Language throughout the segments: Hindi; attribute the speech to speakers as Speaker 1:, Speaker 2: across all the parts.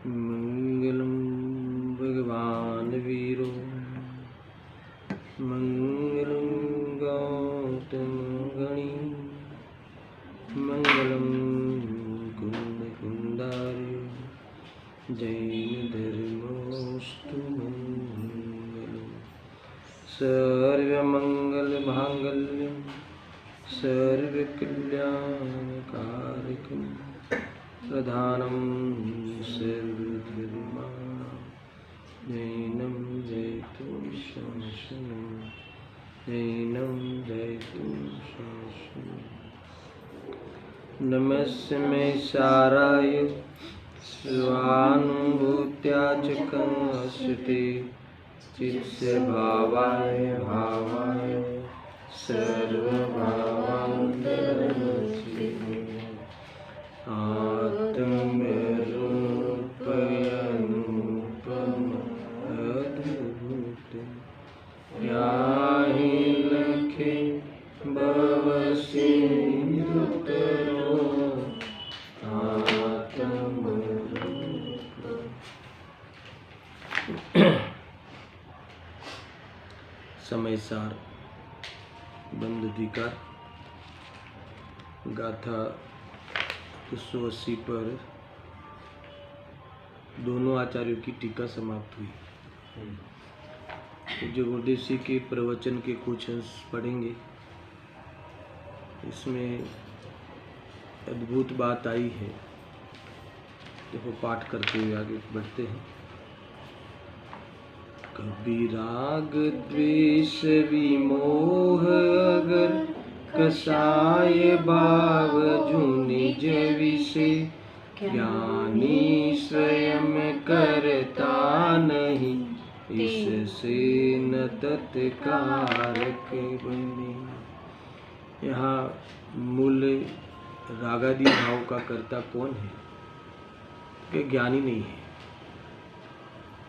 Speaker 1: मंगलम भगवान वीरो मंगलम गौतम गणी मंगलम कुंद कुंडारी जैन धर्मोस्तु मंगलम सर्वमंगल मांगल्यम सर्वकल्याणकारकम प्रधानम सर्वधर्माणां नैनं जयतु शासनं नैनं जयतु शासनं। नमस्मे साराय स्वानुभूत्या च कंसते चित्स्य भावाय भावाय सर्वभावान्तरमस्ति आत्मरूपयनुपम अद्भुत याहि लखे भवसिन्धुतरो आत्मरूप। समय सार बंद अधिकार गाथा 280 पर दोनों आचार्यों की टीका समाप्त हुई। जो गुरुदेव जी के प्रवचन के कुछ अंश पढ़ेंगे, इसमें अद्भुत बात आई है। देखो, पाठ करते हुए आगे बढ़ते हैं। कभी राग द्वेष विमोह अगर कसाय भाव जो निज विषय ज्ञानी स्वयं करता नहीं इससे न तत्कारक बने। यहाँ मूल रागादि भाव का कर्ता कौन है? कि ज्ञानी नहीं है।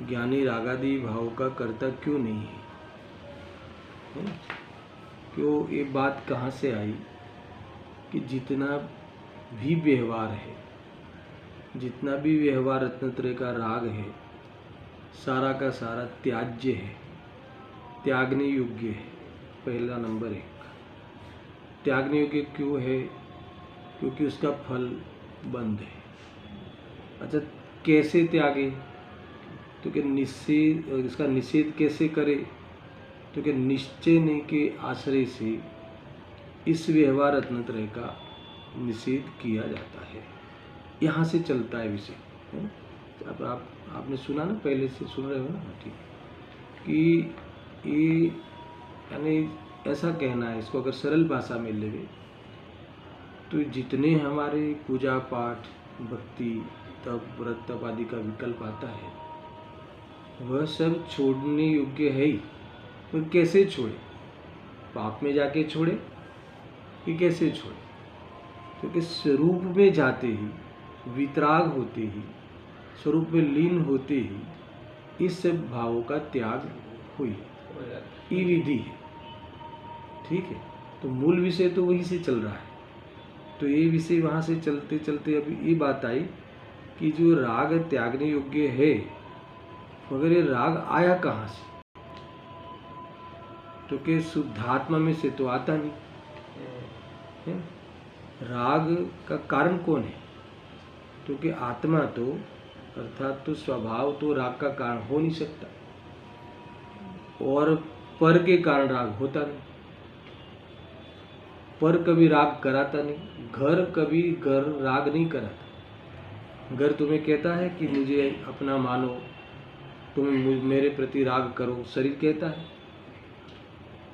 Speaker 1: ज्ञानी रागादि भाव का कर्ता क्यों नहीं है? क्यों? ये बात कहाँ से आई कि जितना भी व्यवहार है, जितना भी व्यवहार रत्नत्रय का राग है, सारा का सारा त्याज्य है, त्यागने योग्य है। पहला नंबर 1, त्यागने योग्य क्यों है? क्योंकि उसका फल बंद है। अच्छा, कैसे त्यागे? तो कि निषेध, इसका निषेध कैसे करे? तो कि निश्चय के आश्रय से इस व्यवहार रत्नत्रय का निषेध किया जाता है। यहाँ से चलता है विषय। अब आपने सुना ना, पहले से सुन रहे हो ना? ठीक, कि ये यानी ऐसा कहना है, इसको अगर सरल भाषा में लेवे तो जितने हमारे पूजा पाठ, भक्ति, तप, व्रत तप आदि का विकल्प आता है, वह सब छोड़ने योग्य है ही। तो कैसे छोड़े? पाप में जाके छोड़े कि कैसे छोड़े? क्योंकि स्वरूप में जाते ही, वितराग होते ही, स्वरूप में लीन होते ही इस सब भावों का त्याग हुई। ये विधि है। ठीक है, तो मूल विषय तो वहीं से चल रहा है। तो ये विषय वहाँ से चलते चलते अभी ये बात आई कि जो राग त्यागने योग्य है, मगर ये राग आया कहाँ से? तो कि शुद्धात्मा में से तो आता नहीं है। राग का कारण कौन है? क्योंकि आत्मा तो, अर्थात तो स्वभाव तो राग का कारण हो नहीं सकता, और पर के कारण राग होता नहीं। पर कभी राग कराता नहीं, घर कभी घर राग नहीं कराता। घर तुम्हें कहता है कि मुझे अपना मानो, तुम मेरे प्रति राग करो, शरीर कहता है।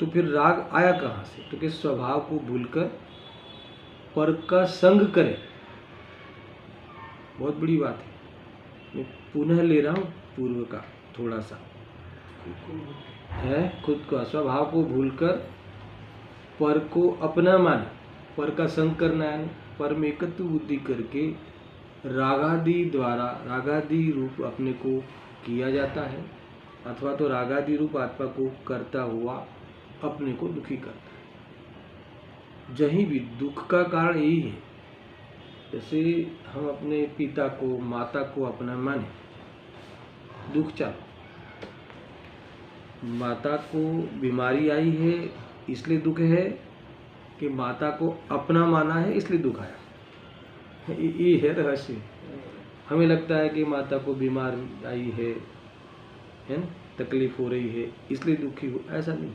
Speaker 1: तो फिर राग आया कहाँ से? तो कि स्वभाव को भूलकर पर का संग करे। बहुत बड़ी बात है। मैं पुनः ले रहा हूँ पूर्व का थोड़ा सा है। खुद का स्वभाव को भूलकर पर को अपना माने, पर का संग करना है, पर में एकत्व बुद्धि करके रागादि द्वारा रागादि रूप अपने को किया जाता है, अथवा तो रागादि रूप आत्मा को करता हुआ अपने को दुखी करता है। जहीं भी दुख का कारण यही है जैसे हम अपने पिता को माता को अपना माने, दुख चाहो, माता को बीमारी आई है इसलिए दुख है कि माता को अपना माना है इसलिए दुख आया, ये है रहस्य। हमें लगता है कि माता को बीमारी आई है ना, तकलीफ हो रही है इसलिए दुखी हो, ऐसा नहीं।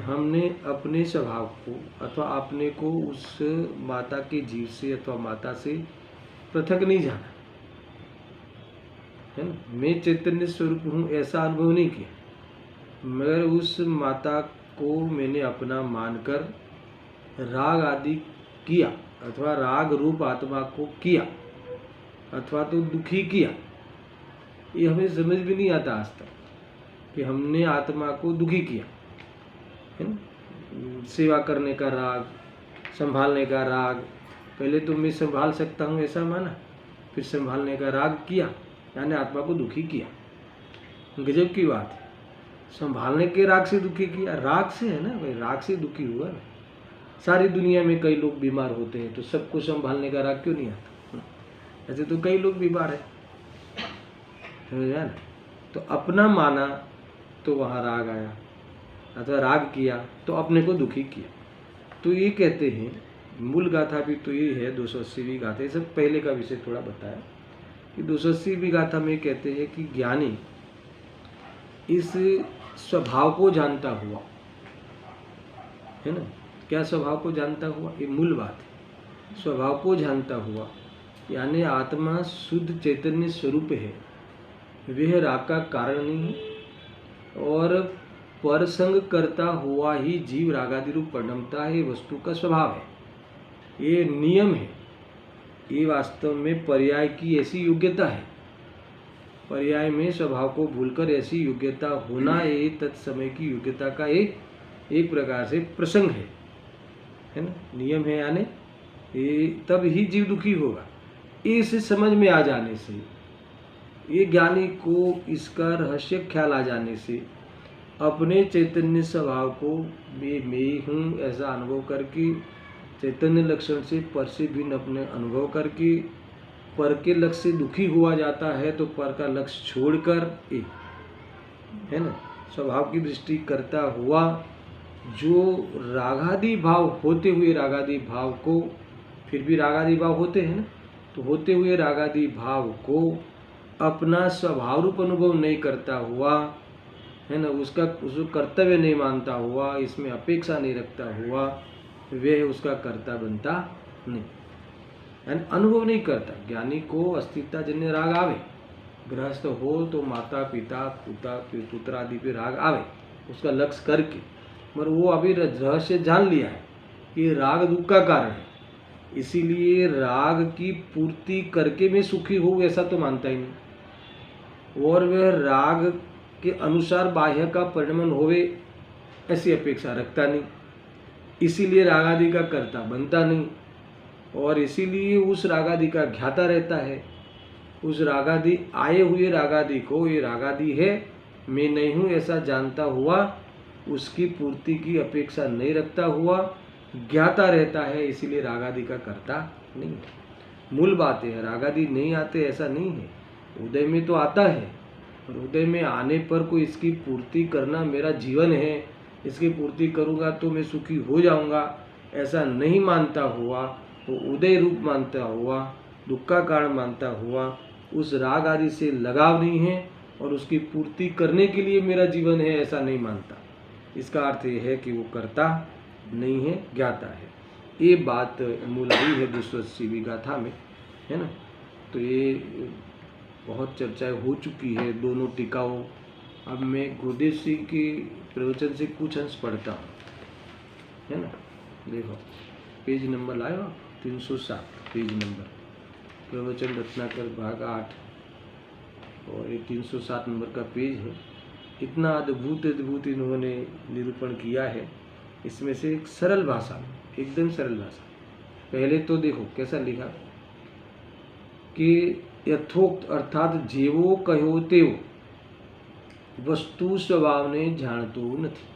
Speaker 1: हमने अपने स्वभाव को अथवा अपने को उस माता के जीव से अथवा माता से पृथक नहीं जाना, है ना। मैं चैतन्य स्वरूप हूँ ऐसा अनुभव नहीं किया, मगर उस माता को मैंने अपना मानकर राग आदि किया अथवा राग रूप आत्मा को किया अथवा तो दुखी किया। ये हमें समझ भी नहीं आता आज तक कि हमने आत्मा को दुखी किया, है ना। सेवा करने का राग, संभालने का राग, पहले तो मैं संभाल सकता हूँ ऐसा माना, फिर संभालने का राग किया, यानी आत्मा को दुखी किया। गजब की बात है, संभालने के राग से दुखी किया, राग से है ना भाई, राग से दुखी हुआ ना। सारी दुनिया में कई लोग बीमार होते हैं तो सबको संभालने का राग क्यों नहीं आता? ऐसे तो कई लोग बीमार है ना। तो अपना माना तो वहाँ राग आया अथवा राग किया तो अपने को दुखी किया। तो ये कहते हैं, मूल गाथा भी तो ये है 280वीं गाथा। ये सब पहले का विषय थोड़ा बताया कि 280वीं गाथा में कहते हैं कि ज्ञानी इस स्वभाव को जानता हुआ, है ना, क्या स्वभाव को जानता हुआ, ये मूल बात है। स्वभाव को जानता हुआ यानी आत्मा शुद्ध चैतन्य स्वरूप है, वह राग का कारण नहीं है और परसंग करता हुआ ही जीव रागादि रूप परिणमता है, वस्तु का स्वभाव है, ये नियम है। ये वास्तव में पर्याय की ऐसी योग्यता है, पर्याय में स्वभाव को भूलकर ऐसी योग्यता होना ये तत्समय की योग्यता का एक प्रकार से प्रसंग है ना, नियम है। यानी ये तब ही जीव दुखी होगा। इस समझ में आ जाने से, ये ज्ञानी को इसका रहस्य ख्याल आ जाने से, अपने चैतन्य स्वभाव को मैं हूँ ऐसा अनुभव करके, चैतन्य लक्षण से पर से भिन्न अपने अनुभव करके पर के लक्ष्य से दुखी हुआ जाता है तो पर का लक्ष्य छोड़कर है ना, स्वभाव की दृष्टि करता हुआ जो रागादि भाव होते हुए रागादि भाव को, फिर भी रागादि भाव होते हैं ना, तो होते हुए रागादि भाव को अपना स्वभाव रूप अनुभव नहीं करता हुआ, है ना, उसको कर्तव्य नहीं मानता हुआ, इसमें अपेक्षा नहीं रखता हुआ, वह उसका कर्ता बनता नहीं, यानी अनुभव नहीं करता। ज्ञानी को अस्तित्व जन्य राग आवे, गृहस्थ हो तो माता पिता पुत्र आदि पे राग आवे उसका लक्ष्य करके, मगर वो अभी रहस्य जान लिया है कि राग दुख का कारण है, इसीलिए राग की पूर्ति करके मैं सुखी हूँ ऐसा तो मानता ही नहीं, और वह राग के अनुसार बाह्य का परिणमन होवे ऐसी अपेक्षा रखता नहीं, इसीलिए रागादि का कर्ता बनता नहीं, और इसीलिए उस रागादि का ज्ञाता रहता है। उस रागादि आए हुए रागादि को ये रागादि है मैं नहीं हूँ ऐसा जानता हुआ, उसकी पूर्ति की अपेक्षा नहीं रखता हुआ ज्ञाता रहता है, इसीलिए रागादि का कर्ता नहीं है। मूल बात है, रागादि नहीं आते ऐसा नहीं है, उदय में तो आता है, और उदय में आने पर कोई इसकी पूर्ति करना मेरा जीवन है, इसकी पूर्ति करूँगा तो मैं सुखी हो जाऊँगा ऐसा नहीं मानता हुआ, तो उदय रूप मानता हुआ, दुख का कारण मानता हुआ, उस राग आदि से लगाव नहीं है और उसकी पूर्ति करने के लिए मेरा जीवन है ऐसा नहीं मानता। इसका अर्थ ये है कि वो कर्ता नहीं है, ज्ञाता है। ये बात मूल आई है 280वीं गाथा में, है ना। तो ये बहुत चर्चा हो चुकी है दोनों टीकाओं। अब मैं गुरुदेव जी के प्रवचन से कुछ अंश पढ़ता हूँ, है ना। देखो पेज नंबर लाए हो 307 पेज नंबर, प्रवचन रत्नाकर भाग 8, और ये 307 नंबर का पेज है। इतना अद्भुत इन्होंने निरूपण किया है, इसमें से एक सरल भाषा, एकदम सरल भाषा। पहले तो देखो कैसा लिखा कि यथोक्त अर्थात जेवो कहो तेवो वस्तु स्वभावने જાણતો નથી,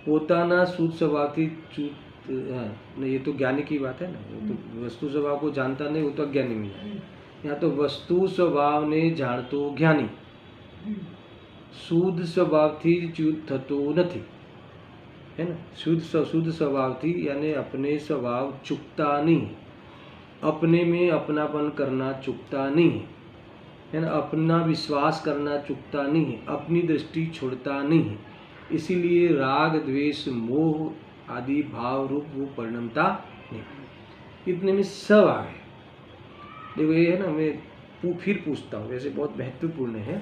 Speaker 1: પોતાના શુદ્ધ સ્વભાવથી हाँ, नहीं, ये तो ज्ञानी की बात है ना, वो तो वस्तु स्वभाव को जानता नहीं, वो तो अज्ञानी में है। यहाँ तो वस्तु स्वभाव ने जाणतो ज्ञानी, शुद्ध स्वभावથી च्युत થતો નથી, है ना। शुद्ध स्वभाव थी यानी अपने स्वभाव चुकता नहीं है, अपने में अपनापन करना चुकता नहीं है ना, अपना विश्वास करना चुकता नहीं है, अपनी दृष्टि छोड़ता नहीं है। इसीलिए राग द्वेष मोह आदि भाव रूप वो परिणमता नहीं। इतने में सब आ गए। देखो ये है ना, मैं फिर पूछता हूँ, वैसे बहुत महत्वपूर्ण है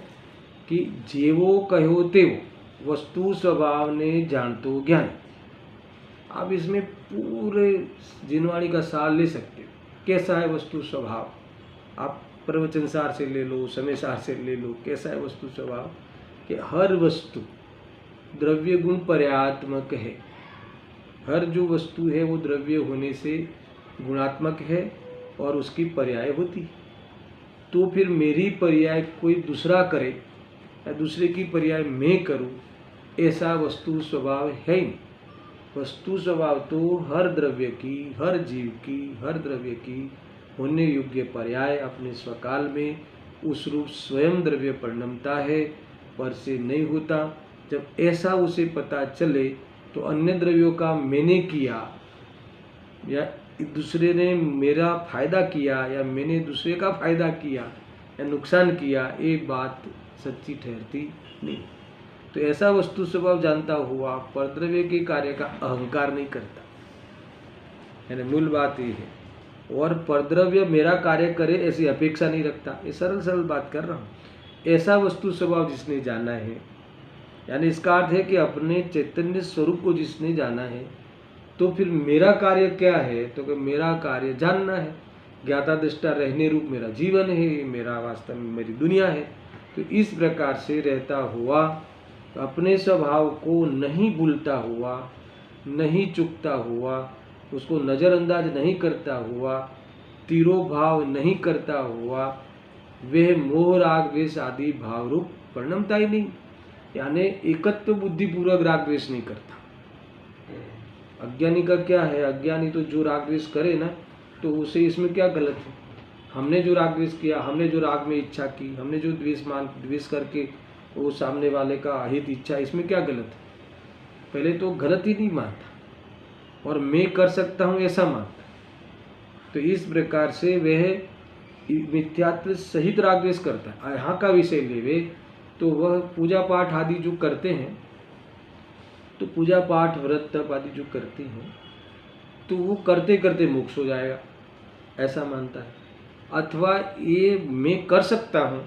Speaker 1: कि जेवो कहो तेवो वस्तु स्वभाव ने जाणतो ज्ञान। आप इसमें पूरे जिनवाणी का सार ले सकते हो, कैसा है वस्तु स्वभाव। आप प्रवचन सार से ले लो, समय सार से ले लो, कैसा है वस्तु स्वभाव कि हर वस्तु द्रव्य गुण पर्यात्मक है। हर जो वस्तु है वो द्रव्य होने से गुणात्मक है और उसकी पर्याय होती है। तो फिर मेरी पर्याय कोई दूसरा करे या दूसरे की पर्याय मैं करूं, ऐसा वस्तु स्वभाव है ही नहीं। वस्तु स्वभाव तो हर द्रव्य की, हर जीव की, हर द्रव्य की होने योग्य पर्याय अपने स्वकाल में उस रूप स्वयं द्रव्य परिणमता है, पर से नहीं होता। जब ऐसा उसे पता चले तो अन्य द्रव्यों का मैंने किया या दूसरे ने मेरा फायदा किया या मैंने दूसरे का फायदा किया या नुकसान किया, ये बात सच्ची ठहरती नहीं। तो ऐसा वस्तु स्वभाव जानता हुआ परद्रव्य के कार्य का अहंकार नहीं करता, यानी मूल बात ये है। और परद्रव्य मेरा कार्य करे ऐसी अपेक्षा नहीं रखता। ये सरल सरल बात कर रहा हूँ। ऐसा वस्तु स्वभाव जिसने जाना है, यानी इसका अर्थ है कि अपने चैतन्य स्वरूप को जिसने जाना है, तो फिर मेरा कार्य क्या है, तो कि मेरा कार्य जानना है। ज्ञाता दृष्टा रहने रूप मेरा जीवन है, मेरा वास्तव में मेरी दुनिया है। तो इस प्रकार से रहता हुआ, अपने स्वभाव को नहीं भूलता हुआ, नहीं चुकता हुआ, उसको नज़रअंदाज नहीं करता हुआ, तिरोभाव नहीं करता हुआ, वह मोह राग द्वेष आदि भाव रूप परिणमता ही नहीं, यानी एकत्व बुद्धि पूर्वक राग द्वेष नहीं करता। अज्ञानी का क्या है, अज्ञानी तो जो राग द्वेष करे ना, तो उसे इसमें क्या गलत है। हमने जो राग द्वेष किया, हमने जो राग में इच्छा की, हमने जो द्वेष करके वो सामने वाले का अहित इच्छा, इसमें क्या गलत है। पहले तो गलत ही नहीं मानता और मैं कर सकता हूँ ऐसा मानता। तो इस प्रकार से वह मिथ्यात्व सहित राग द्वेष करता है। यहाँ का विषय लेवे तो वह पूजा पाठ आदि जो करते हैं, तो पूजा पाठ व्रत तप आदि जो करते हैं, तो वो करते करते मोक्ष हो जाएगा ऐसा मानता है। अथवा ये मैं कर सकता हूँ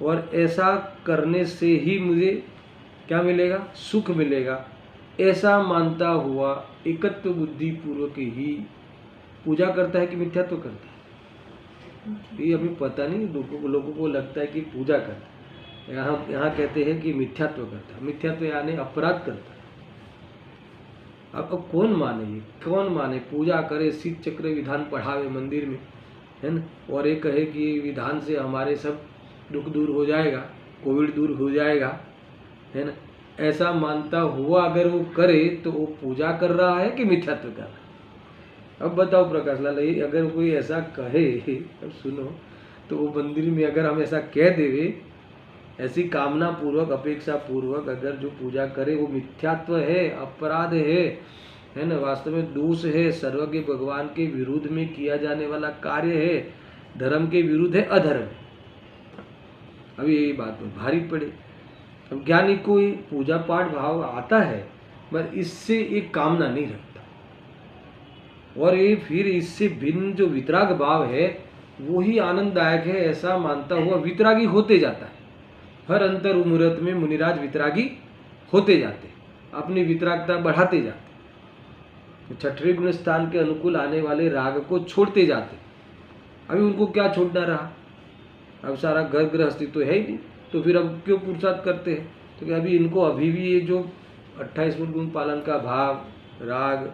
Speaker 1: और ऐसा करने से ही मुझे क्या मिलेगा, सुख मिलेगा, ऐसा मानता हुआ एकत्व बुद्धि पूर्वक ही पूजा करता है कि मिथ्यात्व करता है। ये अभी पता नहीं, लोगों को लगता है कि पूजा करता है। यहाँ कहते हैं कि मिथ्यात्व करता है। मिथ्यात्व यानी अपराध करता है। अब कौन माने, ये कौन माने पूजा करे, शीत चक्र विधान पढ़ावे मंदिर में, है ना, और ये कहे कि विधान से हमारे सब दुख दूर हो जाएगा, कोविड दूर हो जाएगा, है ना, ऐसा मानता हुआ अगर वो करे तो वो पूजा कर रहा है कि मिथ्यात्व कर रहा है। अब बताओ प्रकाश लाल, अगर कोई ऐसा कहे, अब सुनो, तो वो मंदिर में अगर हम ऐसा कह देवे, ऐसी कामना पूर्वक अपेक्षा पूर्वक अगर जो पूजा करे, वो मिथ्यात्व है, अपराध है ना, वास्तव में दोष है, सर्वज्ञ भगवान के विरुद्ध में किया जाने वाला कार्य है, धर्म के विरुद्ध है, अधर्म। अभी यही बात में भारी पड़े। अब ज्ञानी को पूजा पाठ भाव आता है, पर इससे एक कामना नहीं रखता, और ये फिर इससे भिन्न जो वितराग भाव है वो ही आनंददायक है ऐसा मानता हुआ वितरागी होते जाता है। हर अंतर मुहूर्त में मुनिराज वितरागी होते जाते, अपनी वितरागता बढ़ाते जाते, छठवें गुण स्थान के अनुकूल आने वाले राग को छोड़ते जाते। अभी उनको क्या छोड़ना रहा, अब सारा घर गृहस्थी तो है ही नहीं, तो फिर अब क्यों पुरुषार्थ करते हैं। तो कि अभी इनको अभी भी ये जो 28 गुण पालन का भाव, राग,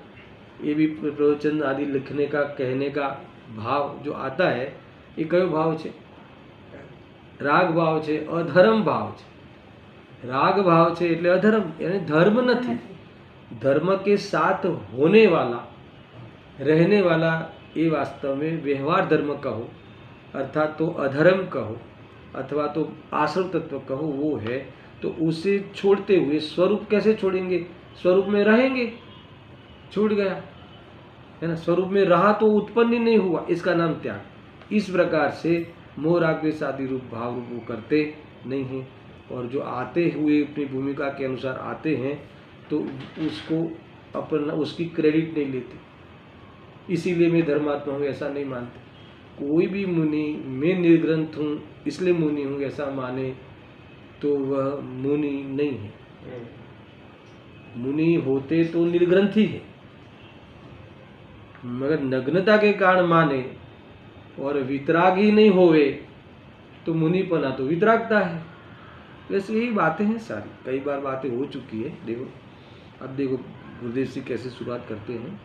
Speaker 1: ये भी प्रवचन आदि लिखने का, कहने का भाव जो आता है, ये कयो भाव है, राग भाव है, अधर्म भाव है। राग भाव है એટલે अधर्म, यानी धर्म नहीं। धर्म के साथ होने वाला, रहने वाला, ये वास्तव में व्यवहार धर्म कहो अर्थात तो अधर्म कहो अथवा तो आश्रव तत्व कहो, वो है। तो उसे छोड़ते हुए स्वरूप कैसे छोड़ेंगे? स्वरूप में रहेंगे, छूट गया, है ना। स्वरूप में रहा तो उत्पन्न ही नहीं हुआ, इसका नाम त्याग। इस प्रकार से मोह राग द्वेष आदि रूप भाव रूप वो करते नहीं हैं, और जो आते हुए अपनी भूमिका के अनुसार आते हैं तो उसको अपना, उसकी क्रेडिट नहीं लेते। इसीलिए मैं धर्मात्मा हूँ ऐसा नहीं मानते। कोई भी मुनि मैं निर्ग्रंथ हूँ इसलिए मुनि हूँ ऐसा माने तो वह मुनि नहीं है। मुनि होते तो निर्ग्रंथी है, मगर नग्नता के कारण माने और वितराग ही नहीं होवे तो मुनिपना तो वितरागता है। वैसे यही बातें हैं सारी, कई बार बातें हो चुकी है। देखो अब देखो गुरुदेव जी कैसे शुरुआत करते हैं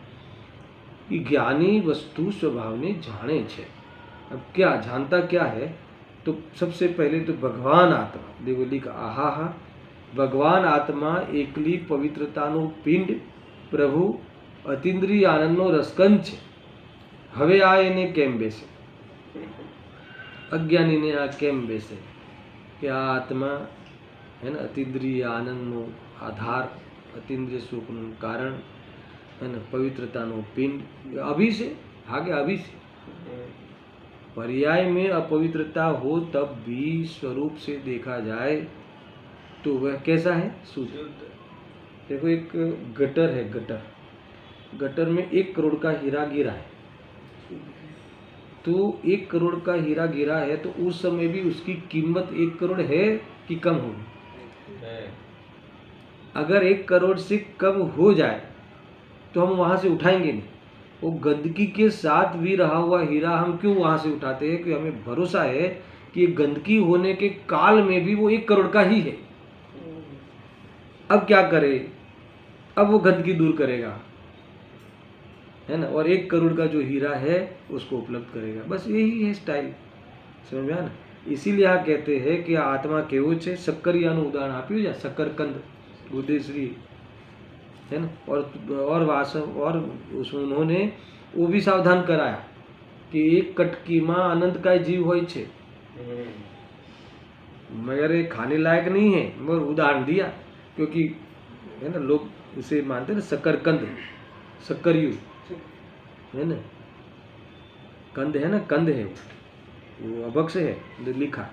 Speaker 1: कि ज्ञानी वस्तु स्वभाव ने जाने छे। अब क्या जानता क्या है? तो सबसे पहले तो भगवान आत्मा, देखो लिखा आहा, भगवान आत्मा एकली पवित्रतानो पिंड प्रभु अतीन्द्रिय आनंदनो रसकंच हवे आ एने केम बेसे। अज्ञानी ने आ केम बेसे कि आ आत्मा है ना, अतीन्द्रिय आनंदनो आधार, अतीन्द्रिय सुखનું कारण है ना, पवित्रताનો पिंड अभी से भागे, अभी से पर्याय में अपवित्रता हो तब भी स्वरूप से देखा जाए तो वह कैसा है? शुद्ध। देखो एक गटर है, गटर में 1 करोड़ का हीरा गिरा है, तो 1 करोड़ का हीरा गिरा है तो उस समय भी उसकी कीमत 1 करोड़ है कि कम होगी? अगर 1 करोड़ से कम हो जाए तो हम वहां से उठाएंगे नहीं। वो गंदगी के साथ भी रहा हुआ हीरा हम क्यों वहां से उठाते हैं? कि हमें भरोसा है कि गंदगी होने के काल में भी वो 1 करोड़ का ही है। अब क्या करे? अब वो गंदगी दूर करेगा, है ना, और 1 करोड़ का जो हीरा है उसको उपलब्ध करेगा। बस यही है स्टाइल, समझ में आया ना। इसीलिए आप कहते हैं कि आत्मा केवो छे। शक्करियाનું उदाहरण આપ્યું છે, शक्करकंद गुरुदेवश्री, है ना। और वासव और उन्होंने वो भी सावधान कराया कि एक कटकी मां आनंद का जीव होय छे, मगर ये खाने लायक नहीं है, मगर उदाहरण दिया क्योंकि है ना लोग इसे मानते हैं ना, शक्करकंद, शक्करियु है ना, कंद है ना, कंद है वो अभक्ष है लिखा।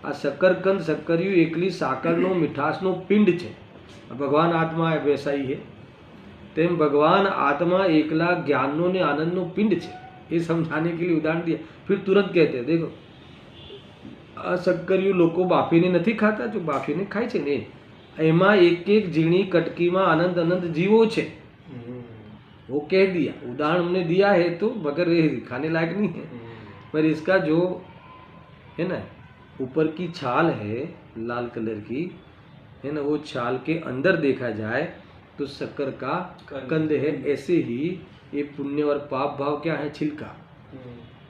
Speaker 1: आ शक्करकंद शक्करियु एकली साकरनो मीठासनो पिंड छे। भगवान आत्मा वैसा ही है, तेम भगवान आत्मा एकला ज्ञाननो ने आनंदनो पिंड छे। ये समझाने के लिए उदाहरण दिया। फिर तुरंत कहते हैं देखो आ शक्करियु लोको बाफीने नहीं खाता, जो बाफीने खाय छे ने एमा एक एक झीणी कटकी में आनंद अनंत जीवो छे। वो कह दिया, उदाहरण हमने दिया है तो, मगर ये खाने लायक नहीं है। पर इसका जो है ना ऊपर की छाल है लाल कलर की, है ना, वो छाल के अंदर देखा जाए तो शक्कर का कंद है। ऐसे ही ये पुण्य और पाप भाव क्या है? छिलका।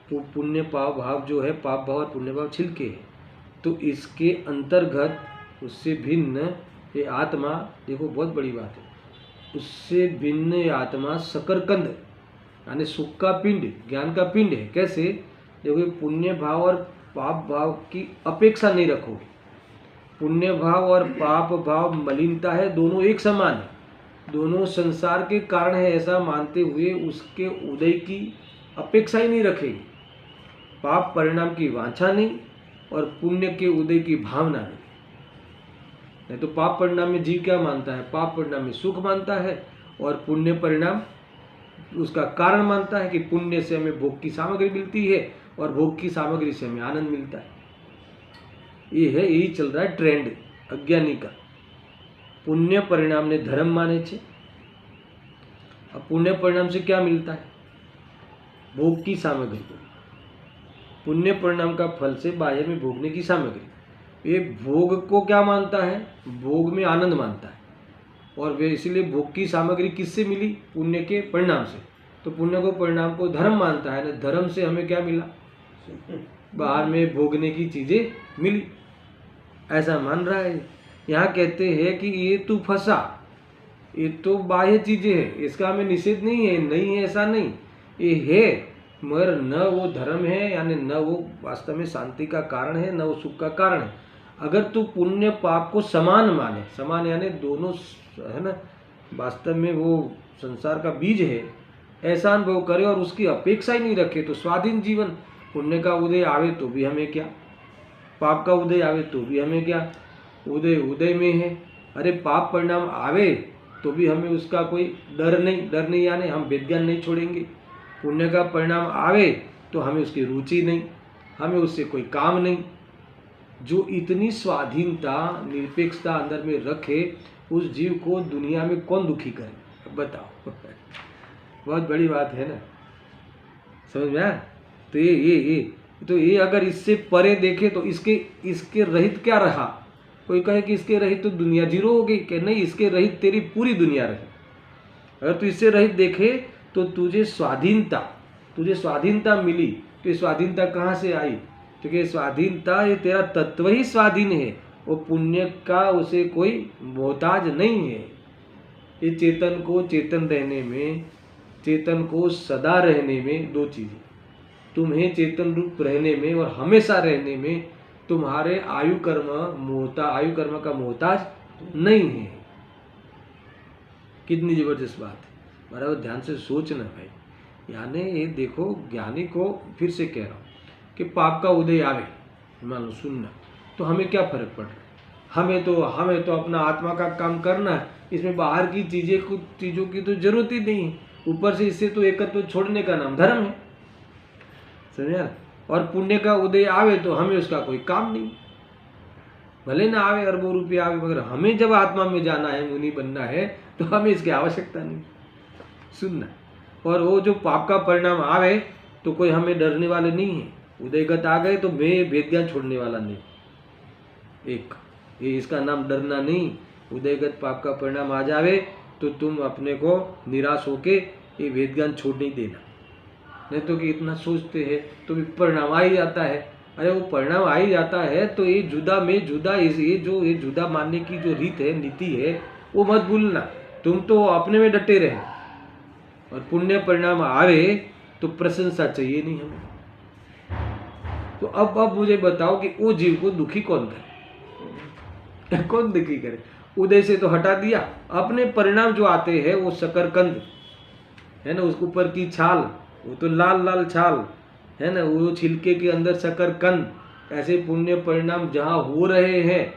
Speaker 1: तो पुण्य पाप भाव जो है, पाप भाव और पुण्य भाव छिलके है। तो इसके अंतर्गत उससे भिन्न ये आत्मा, देखो बहुत बड़ी बात है, उससे भिन्न ये आत्मा शकरकंद यानी सुख का पिंड, ज्ञान का पिंड है। कैसे? देखो पुण्य भाव और पाप भाव की अपेक्षा नहीं रखोगे। पुण्य भाव और पाप भाव मलिनता है, दोनों एक समान है, दोनों संसार के कारण है ऐसा मानते हुए उसके उदय की अपेक्षा ही नहीं रखेगी। पाप परिणाम की वांछा नहीं और पुण्य के उदय की भावना नहीं तो पाप परिणाम में जीव क्या मानता है? पाप परिणाम में सुख मानता है और पुण्य परिणाम उसका कारण मानता है कि पुण्य से हमें भोग की सामग्री मिलती है और भोग की सामग्री से हमें आनंद मिलता है। ये है, यही चल रहा है ट्रेंड अज्ञानी का। पुण्य परिणाम ने धर्म माने छे। अब पुण्य परिणाम से क्या मिलता है? भोग की सामग्री। पुण्य परिणाम का फल से बाह्य में भोगने की सामग्री। ये भोग को क्या मानता है? भोग में आनंद मानता है। और वे इसीलिए भोग की सामग्री किससे मिली? पुण्य के परिणाम से। तो पुण्य को परिणाम को धर्म मानता है ना, धर्म से हमें क्या मिला? बाहर में भोगने की चीजें मिली, ऐसा मान रहा है। यहाँ कहते हैं कि ये तू फंसा, ये तो बाह्य चीजें है, इसका हमें निषेध नहीं है ऐसा नहीं, ये है, मगर न वो धर्म है, यानी न वो वास्तव में शांति का कारण है, न वो सुख का कारण है। अगर तू पुण्य पाप को समान माने, समान यानी दोनों है ना, वास्तव में वो संसार का बीज है, ऐसा अनुभव करे और उसकी अपेक्षा ही नहीं रखे तो स्वाधीन जीवन। पुण्य का उदय आवे तो भी हमें क्या, पाप का उदय आवे तो भी हमें क्या, उदय उदय में है। अरे पाप परिणाम आवे तो भी हमें उसका कोई डर नहीं यानी हम विज्ञान नहीं छोड़ेंगे। पुण्य का परिणाम आवे तो हमें उसकी रुचि नहीं, हमें उससे कोई काम नहीं। जो इतनी स्वाधीनता निरपेक्षता अंदर में रखे उस जीव को दुनिया में कौन दुखी करे, बताओ। बहुत बड़ी बात है ना, समझ में आया। तो ये अगर इससे परे देखे तो इसके रहित क्या रहा। कोई कहे कि इसके रहित तो दुनिया जीरो हो गई, कि नहीं, इसके रहित तेरी पूरी दुनिया रही। अगर तू इससे रहित देखे तो तुझे स्वाधीनता मिली। तो ये स्वाधीनता कहाँ से आई, क्योंकि स्वाधीनता ये तेरा तत्व ही स्वाधीन है, वो पुण्य का उसे कोई मोहताज नहीं है। ये चेतन को चेतन रहने में, चेतन को सदा रहने में दो चीजें, तुम्हें चेतन रूप रहने में और हमेशा रहने में तुम्हारे आयु कर्म का मोहताज नहीं है। कितनी जबरदस्त बात है, बराबर ध्यान से सोचना भाई। यानी ये देखो, ज्ञानी को फिर से कह रहा हूँ कि पाप का उदय आवे, मान लो सुनना, तो हमें क्या फर्क पड़ रहा है। हमें तो अपना आत्मा का काम करना है, इसमें बाहर की चीज़ों की तो जरूरत ही नहीं है। ऊपर से इससे तो एकत्व छोड़ने का नाम धर्म है, समझा। और पुण्य का उदय आवे तो हमें उसका कोई काम नहीं, भले ना आवे अरबों रुपये आवे, मगर हमें जब आत्मा में जाना है, मुनि बनना है, तो हमें इसकी आवश्यकता नहीं। सुनना, और वो जो पाप का परिणाम आवे तो कोई हमें डरने वाले नहीं है। उदयगत आ गए तो मैं वेद्या छोड़ने वाला नहीं, एक ये इसका नाम डरना नहीं। उदयगत पाप का परिणाम आ जावे तो तुम अपने को निराश होके ये वेद ज्ञान छोड़ नहीं देना। नहीं तो कि इतना सोचते हैं तो भी परिणाम आ ही जाता है। अरे वो परिणाम आ ही जाता है तो ये जुदा में जुदा, ये जुदा मानने की जो रीत है, नीति है, वो मत भूलना। तुम तो अपने में डटे रहे, और पुण्य परिणाम आवे तो प्रशंसा चाहिए नहीं हमें। तो अब मुझे बताओ कि वो जीव को दुखी कौन करे, कौन दुखी करे। उदय से तो हटा दिया, अपने परिणाम जो आते हैं वो शकरकंद है ना, उसके ऊपर की छाल, वो तो लाल लाल छाल है ना, वो छिलके के अंदर शकरकंद। ऐसे पुण्य परिणाम जहाँ हो रहे हैं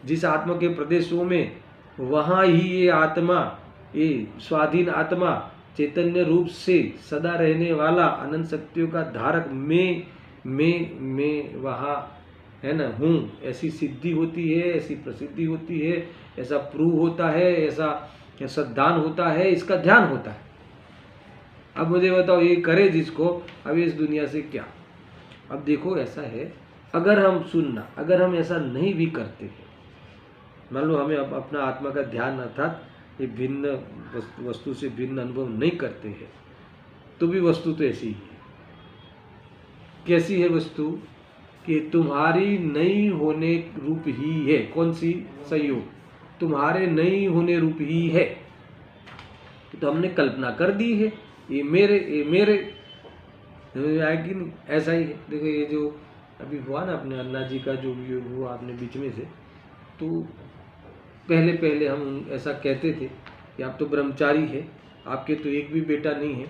Speaker 1: जिस आत्मा के प्रदेशों में, वहाँ ही ये आत्मा, ये स्वाधीन आत्मा चैतन्य रूप से सदा रहने वाला अनंत शक्तियों का धारक मैं वहाँ है ना हूँ, ऐसी सिद्धि होती है, ऐसी प्रसिद्धि होती है, ऐसा प्रूव होता है, ऐसा दान होता है, इसका ध्यान होता है। अब मुझे बताओ, ये करे जिसको, अब इस दुनिया से क्या। अब देखो ऐसा है, अगर हम ऐसा नहीं भी करते हैं, मान लो हमें अपना आत्मा का ध्यान अर्थात ये भिन्न वस्तु से भिन्न अनुभव नहीं करते हैं, तो भी वस्तु तो ऐसी ही है। कैसी है वस्तु, कि तुम्हारी नहीं होने रूप ही है। कौन सी संयोग, तुम्हारे नहीं होने रूप ही है। तो हमने कल्पना कर दी है, ये मेरे आए कि नहीं, ऐसा ही है। देखो ये जो अभी हुआ ना अपने अन्ना जी का जो भी हुआ आपने बीच में से, तो पहले हम ऐसा कहते थे कि आप तो ब्रह्मचारी है, आपके तो एक भी बेटा नहीं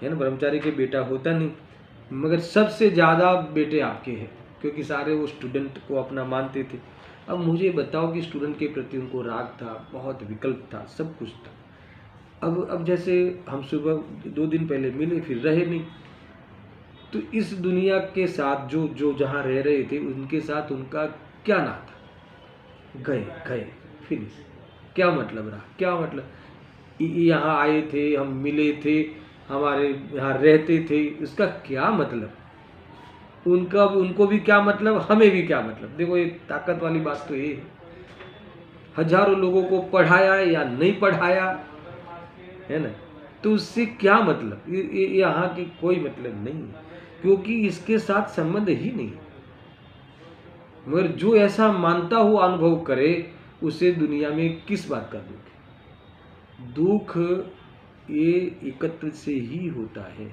Speaker 1: है ना, ब्रह्मचारी के बेटा होता नहीं, मगर सबसे ज़्यादा बेटे आपके हैं, क्योंकि सारे वो स्टूडेंट को अपना मानते थे। अब मुझे बताओ कि स्टूडेंट के प्रति उनको राग था, बहुत विकल्प था, सब कुछ था। अब जैसे हम सुबह 2 दिन पहले मिले, फिर रहे नहीं, तो इस दुनिया के साथ जो जहाँ रह रहे थे उनके साथ उनका क्या नाता, गए फिनिश। क्या मतलब रहा, क्या मतलब, यहाँ आए थे, हम मिले थे, हमारे यहाँ रहते थे, इसका क्या मतलब, उनको भी क्या मतलब, हमें भी क्या मतलब। देखो ये ताकत वाली बात तो ये है, हजारों लोगों को पढ़ाया या नहीं पढ़ाया है ना, तो उससे क्या मतलब, यहाँ की कोई मतलब नहीं है, क्योंकि इसके साथ संबंध ही नहीं। मगर जो ऐसा मानता हुआ अनुभव करे, उसे दुनिया में किस बात का दुख है। दुख ये एकत्र से ही होता है।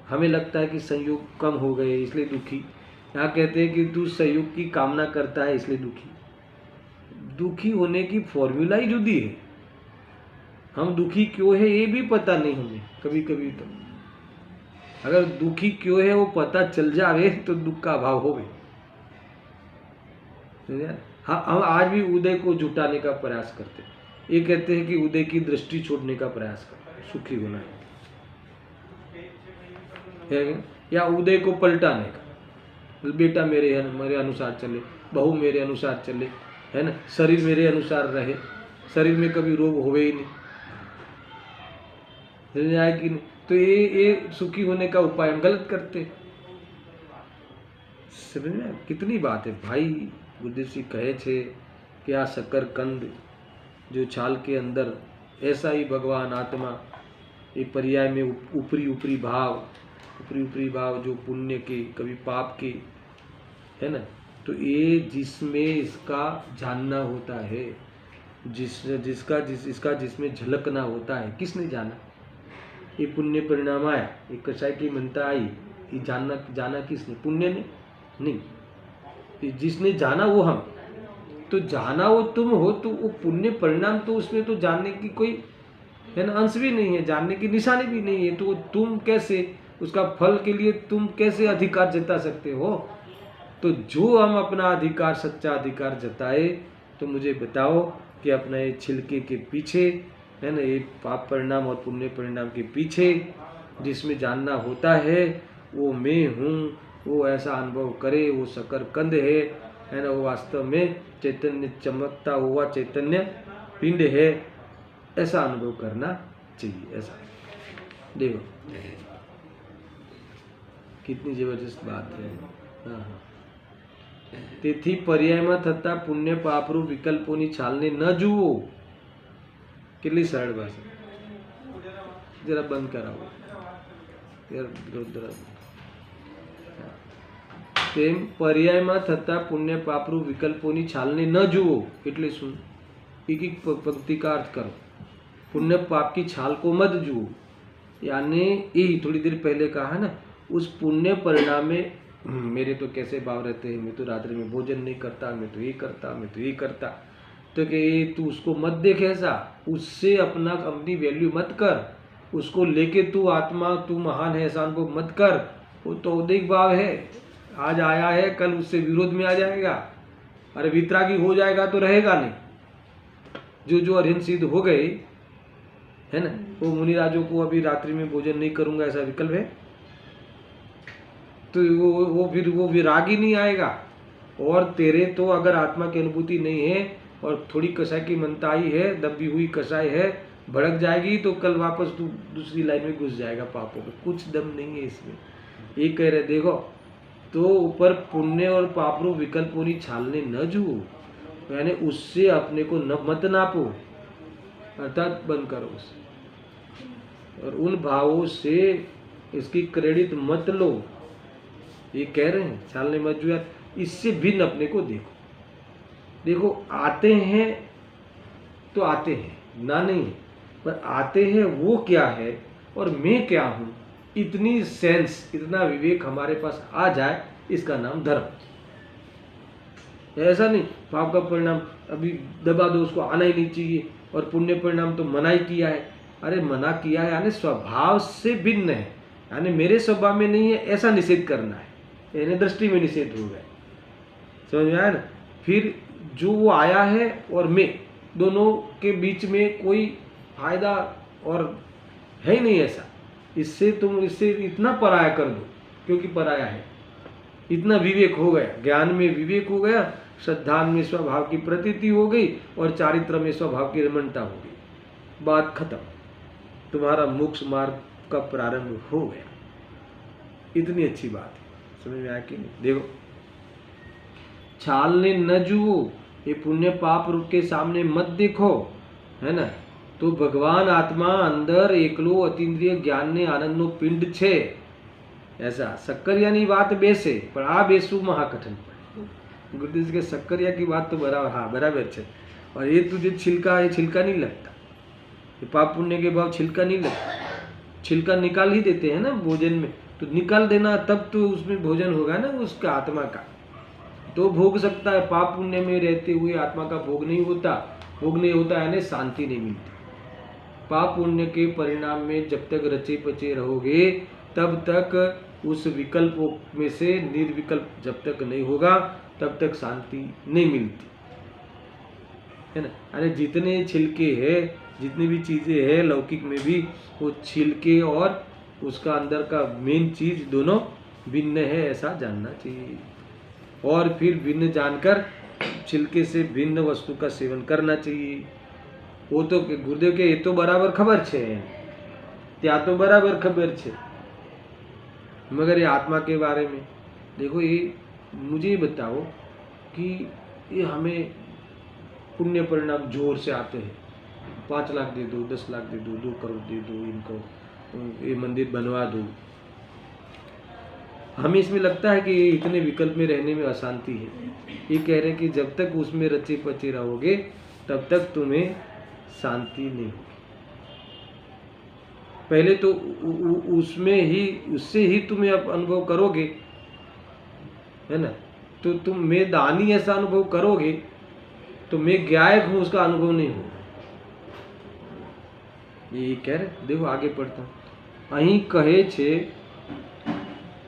Speaker 1: हमें लगता है कि संयोग कम हो गए इसलिए दुखी। यहाँ कहते हैं कि तू संयोग की कामना करता है इसलिए दुखी। दुखी होने की फॉर्मूला ही जुदी है। हम दुखी क्यों है ये भी पता नहीं हमें कभी कभी। तो अगर दुखी क्यों है वो पता चल जावे तो दुख का अभाव हो गए। हाँ, हम आज भी उदय को जुटाने का प्रयास करते हैं। ये कहते हैं कि उदय की दृष्टि छोड़ने का प्रयास करते हैं, सुखी होना है, या उदय को पलटाने का। बेटा मेरे अनुसार चले, बहू मेरे अनुसार चले, है ना, शरीर मेरे अनुसार रहे, शरीर में कभी रोग होवे ही नहीं, समझ आए कि नहीं। तो ये सुखी होने का उपाय हम गलत करते। समझ में कितनी बात है भाई। गुरुदेव जी कहे थे कि आ शक्कर कंद जो छाल के अंदर, ऐसा ही भगवान आत्मा एक पर्याय में ऊपरी ऊपरी भाव जो पुण्य के कभी पाप के, है ना। तो ये जिसमें इसका जानना होता है, जिसमें झलकना होता है, किसने जाना? ये पुण्य परिणाम आया, ये कसाई की मनता आई, ये जाना किसने? पुण्य ने नहीं। जिसने जाना वो हम। तो जाना वो तुम हो, तो वो पुण्य परिणाम तो उसमें तो जानने की कोई, है ना, अंश भी नहीं है, जानने की निशानी भी नहीं है। तो तुम कैसे उसका फल के लिए तुम कैसे अधिकार जता सकते हो? तो जो हम अपना अधिकार, सच्चा अधिकार जताए, तो मुझे बताओ कि अपना ये छिलके के पीछे, है ना, ये पाप परिणाम और पुण्य परिणाम के पीछे जिसमें जानना होता है वो मैं हूँ, वो ऐसा अनुभव करे, वो शक्कर कंद है ना, वो वास्तव में चैतन्य, चमकता हुआ चैतन्य पिंड है, ऐसा अनुभव करना चाहिए। ऐसा देखो कितनी जबरदस्त बात है। हाँ, તેથી પર્યાયમાં થતા પુણ્ય પાપરૂપ વિકલ્પોની છાલને ન જુઓ। કેટલી સરળ ભાષા, જરા બંધ કરાવો તેમ પર્યાયમાં થતા પુણ્ય પાપરૂપ વિકલ્પોની છાલને ન જુઓ એટલે શું? एक एक पंक्ति का अर्थ करो। पुण्य पाप की छाल को मत जुओ, यानी यही थोड़ी देर पहले कहा ना, उस पुण्य परिणाम में मेरे तो कैसे भाव रहते हैं, मैं तो रात्रि में भोजन नहीं करता, मैं तो ये करता, तो कि तू उसको मत देख ऐसा, उससे अपनी वैल्यू मत कर, उसको लेके तू आत्मा, तू महान है ऐसा अनुभव मत कर। वो तो औदिक भाव है, आज आया है कल उससे विरोध में आ जाएगा, अरे वितरागी हो जाएगा तो रहेगा नहीं। जो अरहंत सिद्ध हो गए, है ना, वो मुनिराजों को अभी रात्रि में भोजन नहीं करूंगा ऐसा विकल्प है, तो वो विरागी नहीं आएगा। और तेरे तो अगर आत्मा की अनुभूति नहीं है और थोड़ी कसाई की मनताई है, दबी हुई कसाई है, भड़क जाएगी तो कल वापस तू दूसरी लाइन में घुस जाएगा पापों में। कुछ दम नहीं है इसमें। ये कह रहे देखो, तो ऊपर पुण्य और पापरू विकल्पों छालने न जुओ, यानी उससे अपने को मत नापो, अर्थात बंद करो उसे, और उन भावों से इसकी क्रेडिट मत लो। ये कह रहे हैं छालने मत जुओ, इससे भिन्न अपने को देखो। आते हैं तो आते हैं, ना नहीं, पर आते हैं वो क्या है और मैं क्या हूँ, इतनी सेंस, इतना विवेक हमारे पास आ जाए, इसका नाम धर्म। ऐसा नहीं पाप का परिणाम अभी दबा दो, उसको आना ही नहीं चाहिए, और पुण्य परिणाम तो मना ही किया है। अरे मना किया है यानी स्वभाव से भिन्न है, यानी मेरे स्वभाव में नहीं है ऐसा निषेध करना है, यानी दृष्टि में निषेध हो गया। समझ में आया ना? फिर जो वो आया है और मैं, दोनों के बीच में कोई फायदा और है ही नहीं ऐसा। इससे इतना पराया कर दो, क्योंकि पराया है, इतना विवेक हो गया, ज्ञान में विवेक हो गया, श्रद्धा में स्वभाव की प्रतीति हो गई, और चारित्र में स्वभाव की रमणता हो गई। बात खत्म, तुम्हारा मोक्ष मार्ग का प्रारंभ हो गया। इतनी अच्छी बात है, समझ में आया कि नहीं? देखो, छालने न जुओ, ये पुण्य पाप रूप के सामने मत देखो, है ना। तो भगवान आत्मा अंदर एकलो अतीन्द्रिय ज्ञान ने आनंदनो पिंड छे, ऐसा सक्करियानी बात बेसे, पर आ बेसू महाकठिन पड़े। गुरुदेव के सक्करिया की बात तो बराबर, हाँ बराबर है। और ये तुझे छिलका नहीं लगता, पाप पुण्य के भाव छिलका नहीं लगता, छिलका निकाल ही देते हैं ना भोजन में, तो निकाल देना तब तो उसमें भोजन होगा ना उसका आत्मा का, तो भोग सकता है। पाप पुण्य में रहते हुए आत्मा का भोग नहीं होता, भोग नहीं होता यानी शांति नहीं मिलती। पाप पुण्य के परिणाम में जब तक रचे पचे रहोगे तब तक उस विकल्पों में से निर्विकल्प जब तक नहीं होगा तब तक शांति नहीं मिलती है ना। अरे जितने छिलके हैं, जितनी भी चीजें हैं लौकिक में भी, वो छिलके और उसका अंदर का मेन चीज दोनों भिन्न है, ऐसा जानना चाहिए। और फिर भिन्न जानकर छिलके से भिन्न वस्तु का सेवन करना चाहिए। वो तो गुरुदेव के ये तो बराबर खबर छे, त्या तो बराबर खबर छे, मगर ये आत्मा के बारे में देखो, ये मुझे बताओ कि ये हमें पुण्य परिणाम जोर से आते हैं, 5 लाख दे दो, 10 लाख दे दो, 2 करोड़ दे दो, इनको ये मंदिर बनवा दो। हमें इसमें लगता है कि इतने विकल्प में रहने में अशांति है। ये कह रहे हैं कि जब तक उसमें रचे पचे रहोगे तब तक तुम्हें शांति नहीं होगी। पहले तो उसमें ही, उससे ही तुम्हें अब अनुभव करोगे, है ना। तो तुम मैं दानी ऐसा अनुभव करोगे तो मैं गायक हूं उसका अनुभव नहीं होगा। ये कह रहे, देखो आगे पढ़ता हूं। अहीं कहे छे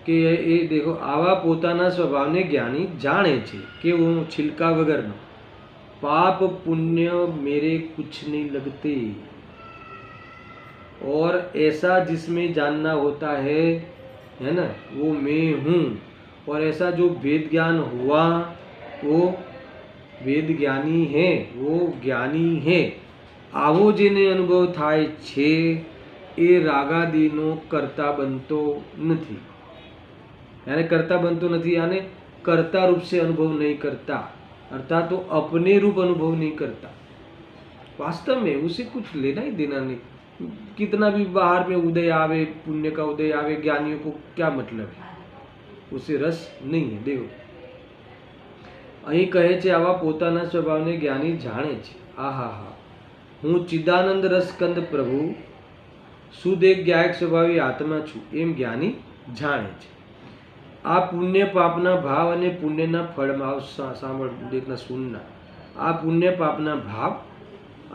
Speaker 1: કે એ દેખો આવા પોતાના સ્વભાવને જ્ઞાની જાણે છે કે હું છિલકા વગરનો, पाप पुण्य मेरे कुछ नहीं लगते, और ऐसा जिसमें जानना होता है ना, वो मैं हूँ। और ऐसा जो वेद ज्ञान हुआ वो वेद ज्ञानी है, वो ज्ञानी है। आवो जेने अनुभव थाय छे ए रागादीनो करता बनतो नहीं, यानी करता बनतो नहीं यानी कर्ता रूप से अनुभव नहीं करता, अर्थात तो अपने रूप अनुभव नहीं करता। वास्तव में उसे कुछ लेना ही देना नहीं। कितना भी बाहर में उदय आवे, पुण्य का उदय आवे, ज्ञानियों को क्या मतलब है, उसे रस नहीं है। देखो અહીં કહે છે આવા પોતાના સ્વભાવને જ્ઞાની જાણે છે। આહા હા, હું ચિદાનંદ રસકંદ પ્રભુ સુદેહ જ્ઞાયક સ્વભાવી આત્મા છું એમ જ્ઞાની જાણે છે। આ પુણ્ય પાપના ભાવ અને પુણ્યના ફળમાં, સાંભળ દેખના સુનના, આ પુણ્ય પાપના ભાવ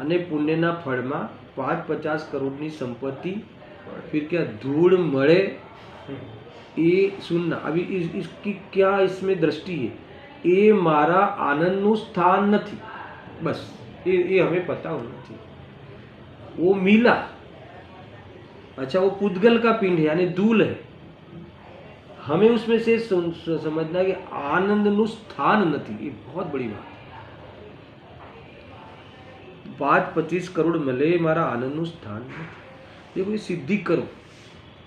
Speaker 1: અને પુણ્યના ફળમાં 5-50 કરોડની સંપત્તિ, फिर क्या धूड़ मड़े, ये सुनना। अभी इसकी क्या इसमें दृष्टि है, ये मारा आनंदनु स्थान नहीं, बस ये हमें पता होना चाहिए। वो मिला, अच्छा वो पुद्गल का पिंड है यानी धूल है, हमें उसमें से समझना कि आनंदनु स्थान नहीं, ये बहुत बड़ी बात। 5-25 करोड़ मिले, मारा आनंदनु स्थान नहीं। देखो ये सिद्धि करो,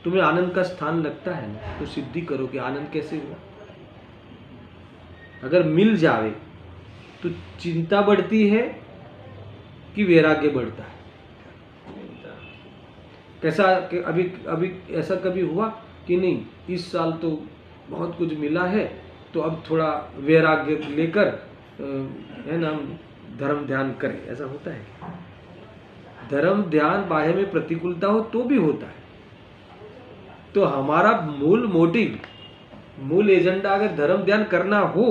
Speaker 1: तुम्हें आनंद का स्थान लगता है ना, तो सिद्धि करो कि आनंद कैसे हुआ। अगर मिल जावे तो चिंता बढ़ती है कि वैराग्य बढ़ता है। कैसा कि अभी ऐसा कभी हुआ कि नहीं, इस साल तो बहुत कुछ मिला है तो अब थोड़ा वैराग्य लेकर है ना धर्म ध्यान करें, ऐसा होता है? धर्म ध्यान बाह्य में प्रतिकूलता हो तो भी होता है। तो हमारा मूल मोटिव, मूल एजेंडा अगर धर्म ध्यान करना हो,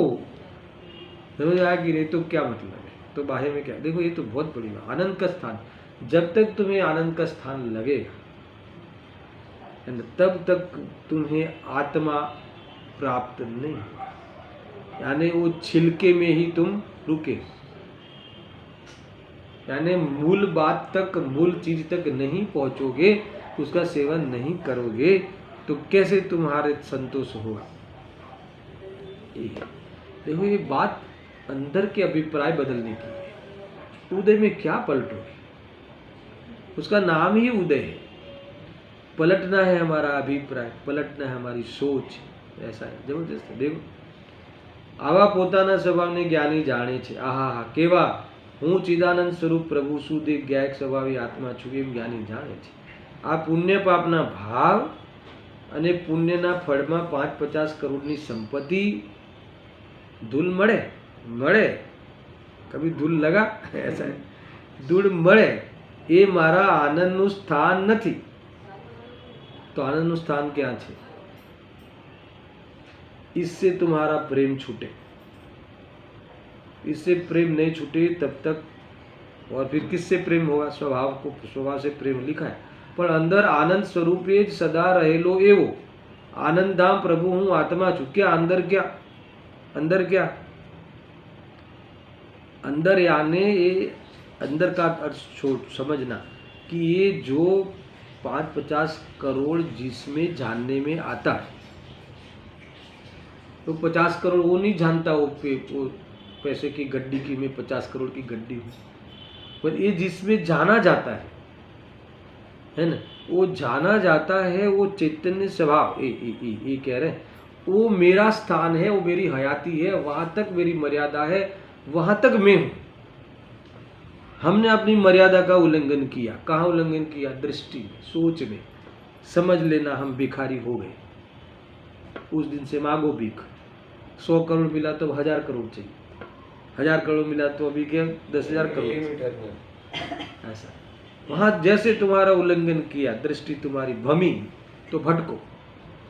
Speaker 1: समझ आया कि नहीं, तो क्या मतलब है, तो बाह्य में क्या। देखो ये तो बहुत बड़ी बात, आनंद का स्थान। जब तक तुम्हें आनंद का स्थान लगेगा तब तक तुम्हें आत्मा प्राप्त नहीं, यानी वो छिलके में ही तुम रुके, यानी मूल बात तक, मूल चीज तक नहीं पहुंचोगे, उसका सेवन नहीं करोगे तो कैसे तुम्हारे संतोष होगा। देखो ये बात अंदर के अभिप्राय बदलने की है। उदय में क्या पलटोगे, उसका नाम ही उदय है। पलटना है हमारा अभिप्राय, पलटना है हमारी सोच, ऐसा है जबरदस्त है। देखो आवा पोताना स्वभावने ज्ञानी जाने छे। आहा हा, केवा हूँ चिदानंद स्वरूप प्रभु सुदेह ज्ञायक स्वभावी आत्मा છું એમ જ્ઞાની જાણે છે। આ પુણ્ય પાપના ભાવ અને પુણ્યના ફળમાં 5-50 કરોડની સંપત્તિ, ધૂળ મળે, कभी धूल लगा, ऐसा है, धूल मरे એ મારા આનંદનું સ્થાન નથી. તો આનંદનું સ્થાન ક્યાં છે? इससे तुम्हारा प्रेम छूटे, इससे प्रेम नहीं छूटे तब तक. और फिर किससे प्रेम होगा? स्वभाव को, स्वभाव से प्रेम लिखा है. पर अंदर आनंद स्वरूपे ज सदा रहेलो एवो आनंदाम प्रभु हूँ आत्मा छू. क्या अंदर? क्या अंदर? क्या अंदर? यानी ये अंदर का अर्थ समझना कि ये जो 5-50 करोड़ जिसमें जानने में आता है, तो 50 करोड़ वो नहीं जानता वो पैसे की गड्डी की मैं 50 करोड़ की गड्डी हूँ. पर ये जिसमें जाना जाता है ना, वो जाना जाता है, वो चैतन्य स्वभाव ये कह रहे हैं वो मेरा स्थान है, वो मेरी हयाती है, वहां तक मेरी मर्यादा है, वहां तक मैं हूं. हमने अपनी मर्यादा का उल्लंघन किया. कहाँ उल्लंघन किया? दृष्टि में, सोच में. समझ लेना हम भिखारी हो गए. उस दिन से मांगो भीख. 100 करोड़ मिला तो 1000 करोड़ चाहिए, 1000 करोड़ मिला तो अभी क्या 10,000 करोड़. ऐसा वहां जैसे तुम्हारा उल्लंघन किया, दृष्टि तुम्हारी भमी तो भटको.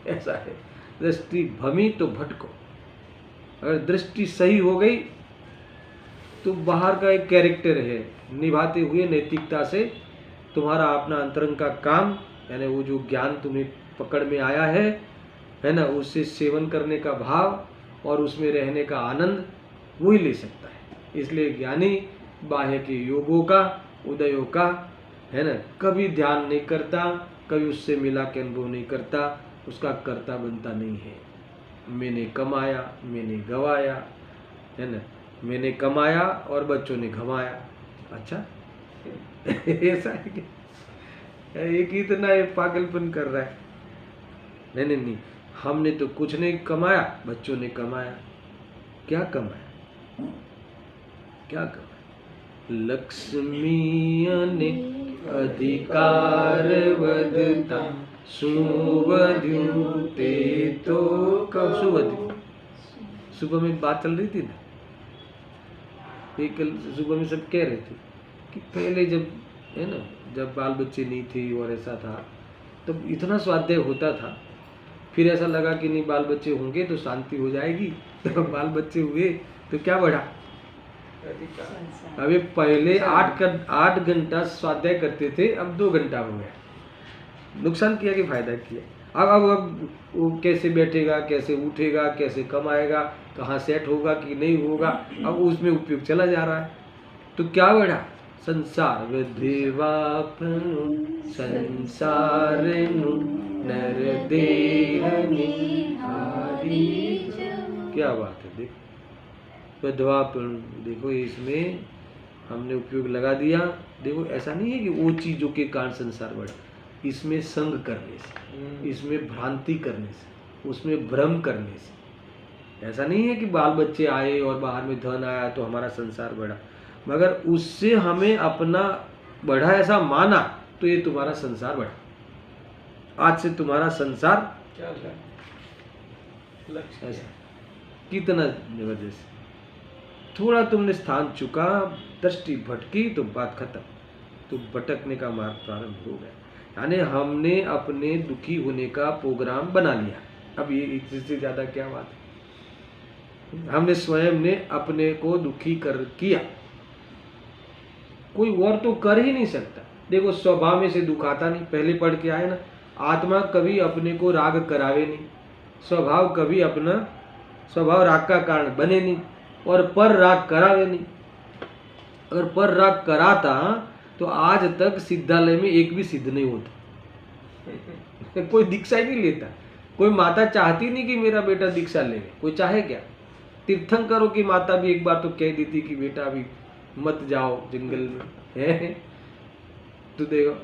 Speaker 1: ऐसा है, दृष्टि भमी तो भटको. अगर दृष्टि सही हो गई तो बाहर का एक कैरेक्टर है, निभाते हुए नैतिकता से तुम्हारा अपना अंतरंग का काम, यानी वो जो ज्ञान तुम्हें पकड़ में आया है ना, उससे सेवन करने का भाव और उसमें रहने का आनंद वही ले सकता है. इसलिए ज्ञानी बाह्य के योगों का, उदयों का, है ना, कभी ध्यान नहीं करता, कभी उससे मिला के अनुभव नहीं करता, उसका कर्ता बनता नहीं है. मैंने कमाया, मैंने गवाया, है ना, मैंने कमाया और बच्चों ने घमाया. अच्छा ऐसा है क्या? एक इतना ये पागलपन कर रहा है. नहीं, हमने तो कुछ नहीं कमाया, बच्चों ने कमाया. क्या कमाया? क्या कमाया? लक्ष्मी ने अधिकार वधता सुवध्यु ते तो कब सुवध्यु. सुबह में बात चल रही थी ना, एक सुबह में सब कह रहे थे कि पहले जब, है ना, जब बाल बच्चे नहीं थे और ऐसा था तब इतना स्वाध्याय होता था. फिर ऐसा लगा कि नहीं बाल बच्चे होंगे तो शांति हो जाएगी, तो बाल बच्चे हुए तो क्या बढ़ा. अभी पहले 8 घंटा स्वाध्याय करते थे, अब 2 घंटा हो गया. नुकसान किया कि फायदा किया? अब वो कैसे बैठेगा, कैसे उठेगा, कैसे कमाएगा, कहाँ सेट होगा कि नहीं होगा, अब उसमें उपयोग चला जा रहा है. तो क्या बढ़ा? संसार देवापनु संसार नर देह निहारी. क्या बात है. देखो विधवापन, देखो इसमें हमने उपयोग लगा दिया. देखो ऐसा नहीं है कि वो चीज़ों के कारण संसार बढ़ा. इसमें संग करने से, इसमें भ्रांति करने से, उसमें भ्रम करने से. ऐसा नहीं है कि बाल बच्चे आए और बाहर में धन आया तो हमारा संसार बढ़ा, मगर उससे हमें अपना बढ़ा ऐसा माना तो ये तुम्हारा संसार बढ़ा. आज से तुम्हारा संसार ऐसा. कितना जबरदस्त. थोड़ा तुमने स्थान चुका, दृष्टि भटकी तो बात खत्म, तो भटकने का मार्ग प्रारंभ हो गया. यानी हमने अपने दुखी होने का प्रोग्राम बना लिया. अब ये इससे ज्यादा क्या बात है. हमने स्वयं ने अपने को दुखी किया. कोई और तो कर ही नहीं सकता. देखो स्वभाव में से दुख आता नहीं. पहले पढ़ के आए ना, आत्मा कभी अपने को राग करावे नहीं, स्वभाव कभी अपना स्वभाव राग का कारण बने नहीं, और पर राग करावे नहीं. अगर पर राग कराता तो आज तक सिद्धालय में एक भी सिद्ध नहीं होता. कोई दीक्षा ही नहीं लेता. कोई माता चाहती नहीं कि मेरा बेटा दीक्षा ले. कोई चाहे क्या? तीर्थंकरों की माता भी एक बार तो कह दी थी कि बेटा अभी मत जाओ जंगल में, है. तो देखो,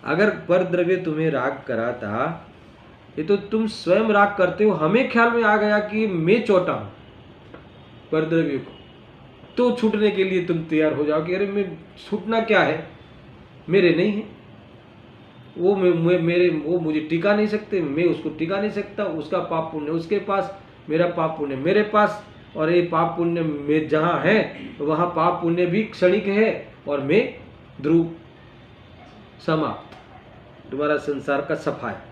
Speaker 1: अगर पर द्रव्य तुम्हें राग कराता, ये तो तुम स्वयं राग करते हो. हमें ख्याल में आ गया कि मैं चोटा हूं पर द्रव्य को, तो छूटने के लिए तुम तैयार हो जाओ कि अरे मैं छूटना क्या है, मेरे नहीं है वो, मेरे वो मुझे टिका नहीं सकते, मैं उसको टिका नहीं सकता. उसका पाप पुण्य उसके पास, मेरा पाप पुण्य मेरे पास. और ये पाप पुण्य में जहाँ है वहाँ पाप पुण्य भी क्षणिक है और मैं ध्रुव समाप्त, तुम्हारा संसार का सफाया।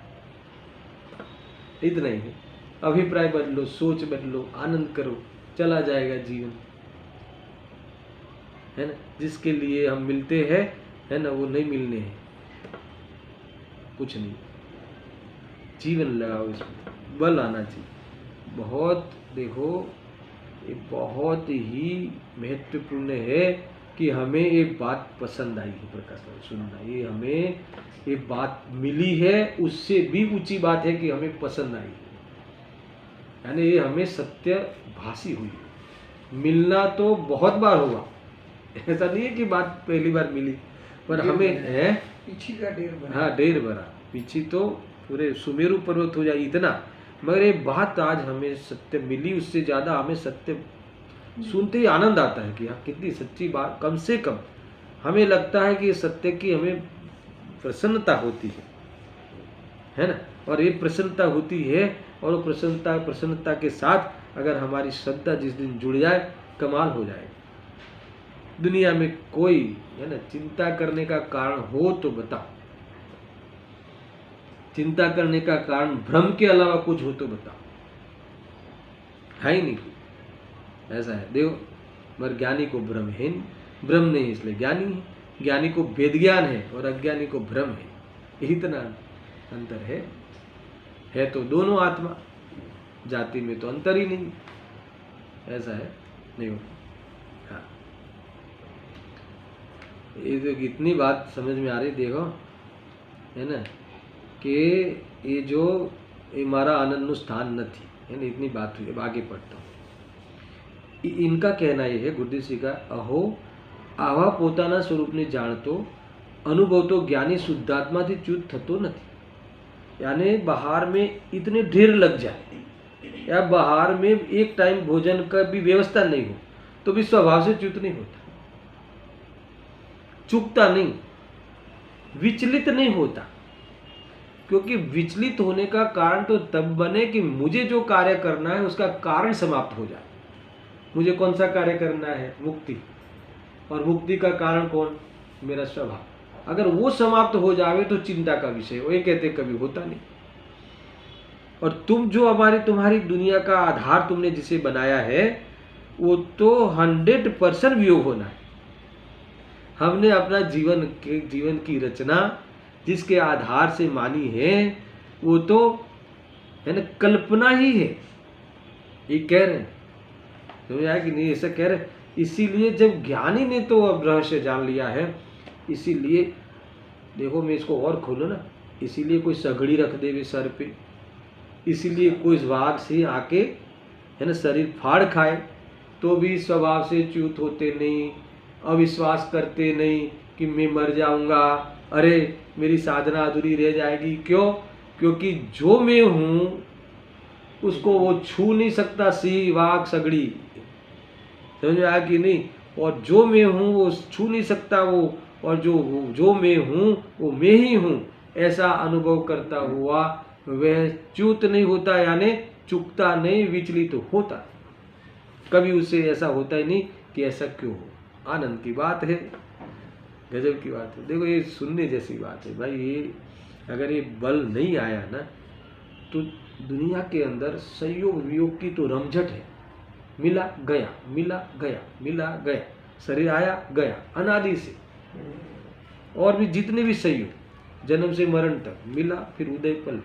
Speaker 1: इतना ही है। अभिप्राय बदलो, सोच बदलो, आनंद करो, चला जाएगा जीवन, है ना। जिसके लिए हम मिलते हैं, है ना, वो नहीं मिलने हैं, कुछ नहीं। जीवन लगाओ, इसमें बल आना चाहिए बहुत। देखो ये बहुत ही महत्वपूर्ण है कि हमें ये बात पसंद आई है प्रकाश भाई, सुनना। ये हमें ये बात मिली है, उससे भी ऊंची बात है कि हमें पसंद आई है, यानी ये हमें सत्य भासी हुई है। मिलना तो बहुत बार हुआ, ऐसा नहीं है कि बात पहली बार मिली, पर हमें है
Speaker 2: पीछे का ढेर भरा।
Speaker 1: हाँ ढेर भरा, पीछे तो पूरे सुमेरु पर्वत हो जाए इतना। मगर ये बात आज हमें सत्य मिली, उससे ज़्यादा हमें सत्य सुनते ही आनंद आता है कि हाँ कितनी सच्ची बात। कम से कम हमें लगता है कि सत्य की हमें प्रसन्नता होती है ना। और ये प्रसन्नता होती है, और वो प्रसन्नता के साथ अगर हमारी श्रद्धा जिस दिन जुड़ जाए, कमाल हो जाए। दुनिया में कोई, है ना, चिंता करने का कारण हो तो बताओ, चिंता करने का कारण भ्रम के अलावा कुछ हो तो बताओ, है ही नहीं। ऐसा है देखो, मगर ज्ञानी को भ्रम है नहीं, भ्रम नहीं इसलिए ज्ञानी है। ज्ञानी को वेद ज्ञान है और अज्ञानी को भ्रम है, इतना अंतर है तो दोनों आत्मा, जाति में तो अंतर ही नहीं। ऐसा है नहीं हो। हाँ, ये तो इतनी बात समझ में आ रही, देखो, है ना, कि ये जो ये हमारा आनंद स्थान न थी, है ना, इतनी बात हुई। अब आगे पढ़ता हूँ। इनका कहना यह है, गुरुदेव जी का, अहो आवा पोताना स्वरूपने जाणतो अनुभव तो ज्ञानी शुद्धात्मा थी च्युत थतो नहीं। यानी बाहर में इतने ढेर लग जाए या बाहर में एक टाइम भोजन का भी व्यवस्था नहीं हो तो भी स्वभाव से च्युत नहीं होता, चूकता नहीं, विचलित नहीं होता। क्योंकि विचलित होने का कारण तो तब बने कि मुझे जो कार्य करना है उसका कारण समाप्त हो जाए। मुझे कौन सा कार्य करना है? मुक्ति। और मुक्ति का कारण कौन? मेरा स्वभाव। अगर वो समाप्त हो जावे तो चिंता का विषय, वो ये कहते कभी होता नहीं। और तुम जो तुम्हारी दुनिया का आधार तुमने जिसे बनाया है वो तो 100% वियोग होना है। हमने अपना जीवन की रचना जिसके आधार से मानी है वो तो, है ना, कल्पना ही है। ये कह रहे हैं, समझ आया कि नहीं? ऐसा कह रहे। इसीलिए जब ज्ञानी ने तो अब रहस्य जान लिया है, इसीलिए देखो, मैं इसको और खोलूं ना, इसीलिए कोई सगड़ी रख दे वे सर पे, इसीलिए कोई वाघ से आके, है ना, शरीर फाड़ खाए तो भी स्वभाव से च्युत होते नहीं, अविश्वास करते नहीं कि मैं मर जाऊंगा, अरे मेरी साधना अधूरी रह जाएगी। क्यों? क्योंकि जो मैं हूँ उसको वो छू नहीं सकता, सी वाघ सगड़ी। समझ में आया कि नहीं? और जो मैं हूँ वो छू नहीं सकता वो, और जो मैं हूँ वो मैं ही हूँ, ऐसा अनुभव करता हुआ वह च्युत नहीं होता, यानी चूकता नहीं, विचलित तो होता। कभी उससे ऐसा होता ही नहीं कि ऐसा क्यों हो। आनंद की बात है, गजब की बात है। देखो, ये सुनने जैसी बात है भाई। ये अगर ये बल नहीं आया ना तो दुनिया के अंदर संयोग वियोग की तो रमझट है। मिला गया, मिला गया, मिला गया, शरीर आया गया, अनादि से। और भी जितने भी संयोग, जन्म से मरण तक, मिला फिर उदय पलट,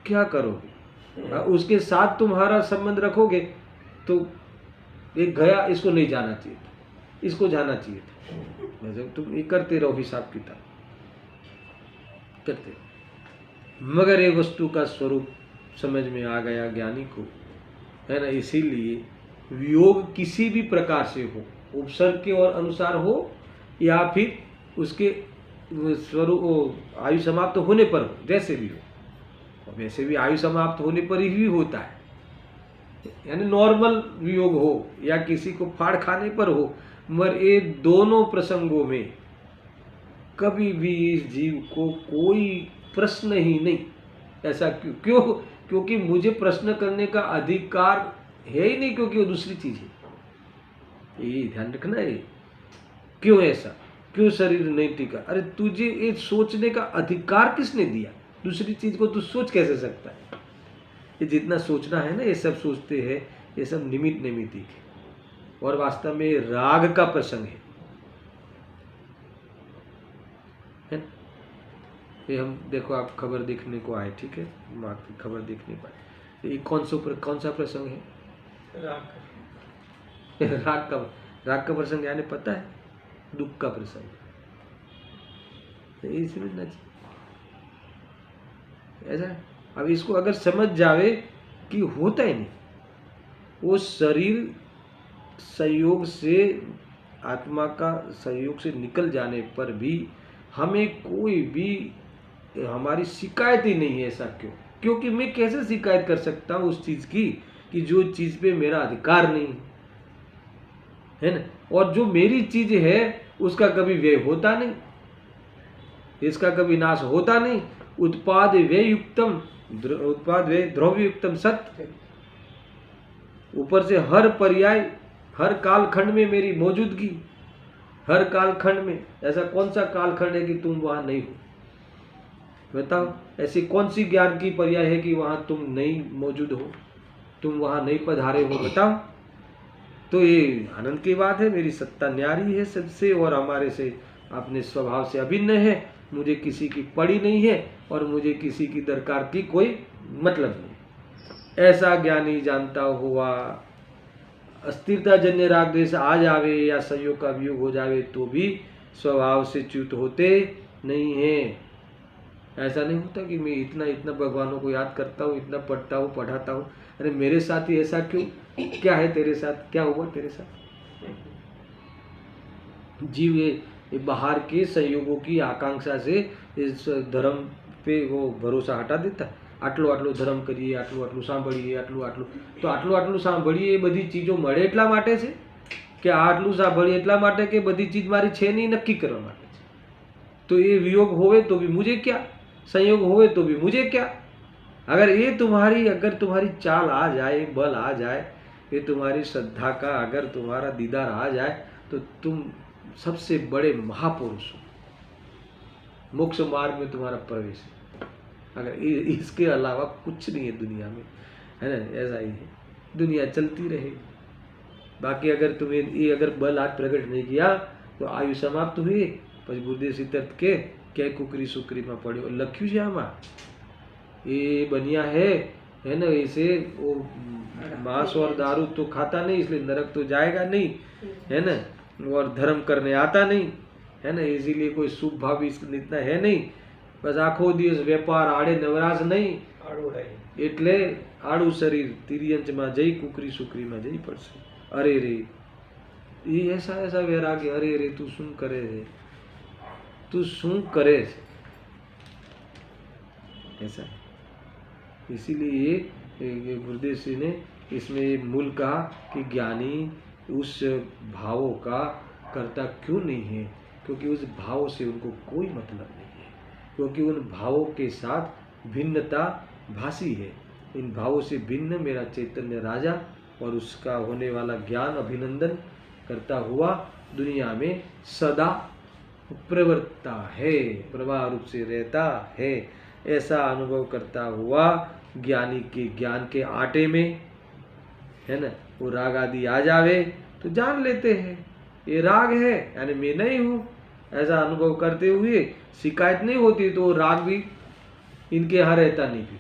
Speaker 1: क्या करोगे? उसके साथ तुम्हारा संबंध रखोगे तो एक गया, इसको नहीं जाना चाहिए था, इसको जाना चाहिए था। जब तुम ये करते रहो, हिसाब किताब करते रहो। मगर ये वस्तु का स्वरूप समझ में आ गया ज्ञानी को, है ना। इसीलिए वियोग किसी भी प्रकार से हो, उपसर्ग के और अनुसार हो या फिर उसके स्वरूप आयु समाप्त होने पर हो, जैसे भी हो। वैसे भी आयु समाप्त होने पर ही होता है, यानी नॉर्मल वियोग हो या किसी को फाड़ खाने पर हो। मगर ये दोनों प्रसंगों में कभी भी इस जीव को कोई प्रश्न ही नहीं। ऐसा क्यों? क्योंकि मुझे प्रश्न करने का अधिकार है ही नहीं, क्योंकि वो दूसरी चीज है। ये ध्यान रखना है। क्यों ऐसा, क्यों शरीर नहीं टिका? अरे तुझे ये सोचने का अधिकार किसने दिया? दूसरी चीज को तू सोच कैसे सकता है? ये जितना सोचना है ना, ये सब सोचते हैं, ये सब निमित्त नैमित्तिक है, और वास्तव में राग का प्रसंग है ना? ये हम देखो, आप खबर देखने को आए, ठीक है, माँ की खबर देखने पाए, ये कौन सा प्रसंग है? राग का प्रसंग यानी पता है, दुख का प्रसंग। यही समझना चाहिए ऐसा है। अब इसको अगर समझ जावे कि होता ही नहीं, वो शरीर संयोग से, आत्मा का संयोग से निकल जाने पर भी हमें कोई भी हमारी शिकायत ही नहीं है। ऐसा क्यों? क्योंकि मैं कैसे शिकायत कर सकता हूँ उस चीज की कि जो चीज पे मेरा अधिकार नहीं है ना? और जो मेरी चीज है उसका कभी व्यय होता नहीं, इसका कभी नाश होता नहीं। उत्पाद व्यय द्रव्य युक्तम सत्य। ऊपर से हर पर्याय, हर कालखंड में मेरी मौजूदगी, हर कालखंड में। ऐसा कौन सा कालखंड है कि तुम वहां नहीं हो? बताओ, ऐसी कौन सी ज्ञान की पर्याय है कि वहां तुम नहीं मौजूद हो, तुम वहां नहीं पधारे हो? बताओ। तो ये आनंद की बात है, मेरी सत्ता न्यारी है सबसे, और हमारे से अपने स्वभाव से अभिन्न है। मुझे किसी की पड़ी नहीं है, और मुझे किसी की दरकार की कोई मतलब नहीं। ऐसा ज्ञानी जानता हुआ अस्थिरता जन्य राग द्वेष आ जावे या संयोग का वियोग हो जावे तो भी स्वभाव से च्युत होते नहीं है। ऐसा नहीं होता कि मैं इतना इतना भगवानों को याद करता हूँ, इतना पढ़ता हूँ, पढ़ाता हूँ, अरे मेरे साथ ही ऐसा क्यों? क्या है तेरे साथ? क्या हुआ तेरे साथ? जीव ये बाहर के संयोगों की आकांक्षा से इस धर्म पे वो भरोसा हटा देता है। आटलो आटलो धर्म करिए, आटलो आटલું સાંભળીએ, આટલું આટલું, તો આટલું આટલું સાંભળીએ એ બધી ચીજો મળે એટલા માટે છે કે આટલું સાંભળીએ એટલા માટે કે બધી ચીજ મારી છે નહીં, નક્કી કરવા માટે છે? तो ये वियोग होवे तो भी मुझे क्या, संयोग होवे तो भी मुझे क्या? अगर ये तुम्हारी चाल आ जाए, बल आ जाए, ये तुम्हारी श्रद्धा का अगर तुम्हारा दीदार आ जाए तो तुम सबसे बड़े महापुरुष हो, मोक्ष मार्ग में तुम्हारा प्रवेश है। अगर इसके अलावा कुछ नहीं है दुनिया में, है ना? ऐसा ही है, दुनिया चलती रहेगी। बाकी अगर तुम्हें ये अगर बल आज प्रकट नहीं किया तो आयु समाप्त हुई। પછી ગુરુદેવ સિદ્ધાર્થ કે क्या कुकरी सुकरी में पड़े लख्यू છે आमा, ये बनिया है ना? इसे वो मांस और दारू तो खाता नहीं, इसलिए नरक तो जाएगा नहीं, है ना? और धर्म करने आता नहीं, है ना? इसीलिए कोई शुभ भाव इतना है नहीं। बस आखो दिवस व्यापार आड़े नवराज नहीं, એટલે આડું શરીર તિર્યંચમાં જઈ કુકરી સુકરીમાં જઈ પડશે। અરે રે, ये ऐसा वैराग्य, अरे रे तू શું કરે છે, तू શું करे છે, ऐसा। इसीलिए ये गुरुदेव जी ने इसमें मूल कहा कि ज्ञानी उस भावों का कर्ता क्यों नहीं है, क्योंकि उस भाव से उनको कोई मतलब नहीं है, क्योंकि उन भावों के साथ भिन्नता भासी है। इन भावों से भिन्न मेरा चैतन्य राजा और उसका होने वाला ज्ञान अभिनंदन करता हुआ दुनिया में सदा प्रवर्तता है, प्रवाह रूप से रहता है। ऐसा अनुभव करता हुआ ज्ञानी के ज्ञान के आटे में, है ना, वो राग आदि आ जावे तो जान लेते हैं ये राग है, यानी मैं नहीं हूँ। ऐसा अनुभव करते हुए शिकायत नहीं होती तो राग भी इनके यहाँ रहता नहीं, भी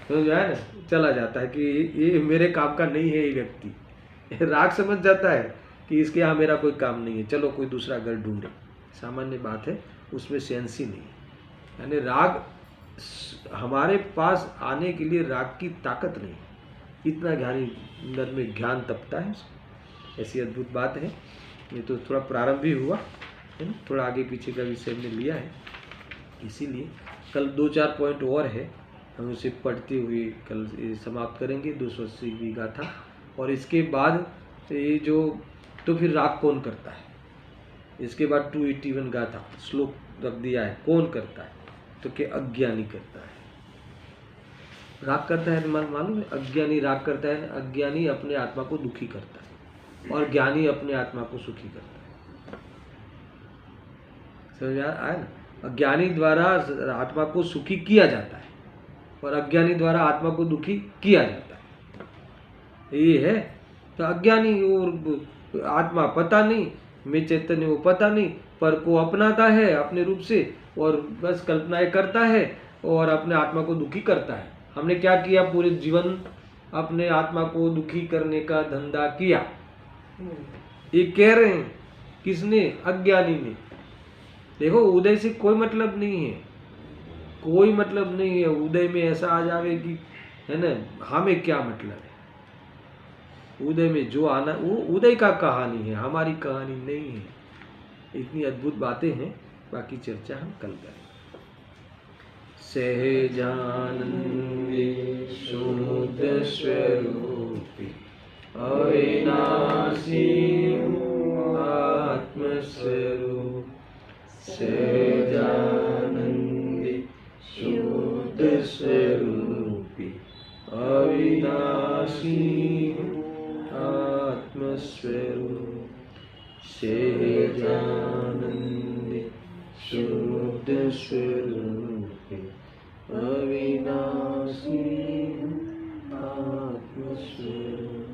Speaker 1: तो जो है ना चला जाता है कि ये मेरे काम का नहीं है। ये व्यक्ति राग समझ जाता है कि इसके यहाँ मेरा कोई काम नहीं है, चलो कोई दूसरा घर ढूंढे। सामान्य बात है, उसमें सेंस ही नहीं है। यानी राग हमारे पास आने के लिए राग की ताकत नहीं, इतना ज्ञानी अंदर में ज्ञान तपता है। ऐसी अद्भुत बात है। ये तो थोड़ा प्रारंभ भी हुआ है ना, थोड़ा आगे पीछे का विषय में लिया है। इसीलिए कल 2-4 पॉइंट और है, हम उसे पढ़ते हुए कल समाप्त करेंगे 280वीं गाथा। और इसके बाद ये जो तो फिर राग कौन करता है, इसके बाद 281 गाथा श्लोक रख दिया है, कौन करता है, तो क्या अज्ञानी करता है। राग करता है मालूम है? अज्ञानी राग करता है। अज्ञानी अपने आत्मा को दुखी करता है और ज्ञानी अपने आत्मा को सुखी करता है। समझ आया ना? अज्ञानी द्वारा आत्मा को सुखी किया जाता है और अज्ञानी द्वारा आत्मा को दुखी किया जाता है। ये है। तो अज्ञानी और आत्मा पता नहीं, मैं चैतन्य वो पता नहीं, पर को अपनाता है अपने रूप से और बस कल्पनाएं करता है और अपने आत्मा को दुखी करता है। हमने क्या किया? पूरे जीवन अपने आत्मा को दुखी करने का धंधा किया। ये कह रहे हैं किसने? अज्ञानी ने। देखो, उदय से कोई मतलब नहीं है, कोई मतलब नहीं है। उदय में ऐसा आ जावे कि है ना, हमें क्या मतलब है? उदय में जो आना वो उदय का कहानी है, हमारी कहानी नहीं है। इतनी अद्भुत बातें हैं, बाकी चर्चा हम कल करें। सहजानंदे शुद्ध स्वरूपी अविनाशी आत्मस्वरूप, सहजानंदे शुद्ध स्वरूपी अविनाशी आत्मस्वरूप, सहजानंदे शुद्ध स्वरूप अविनाशी आत्मस्वरूप।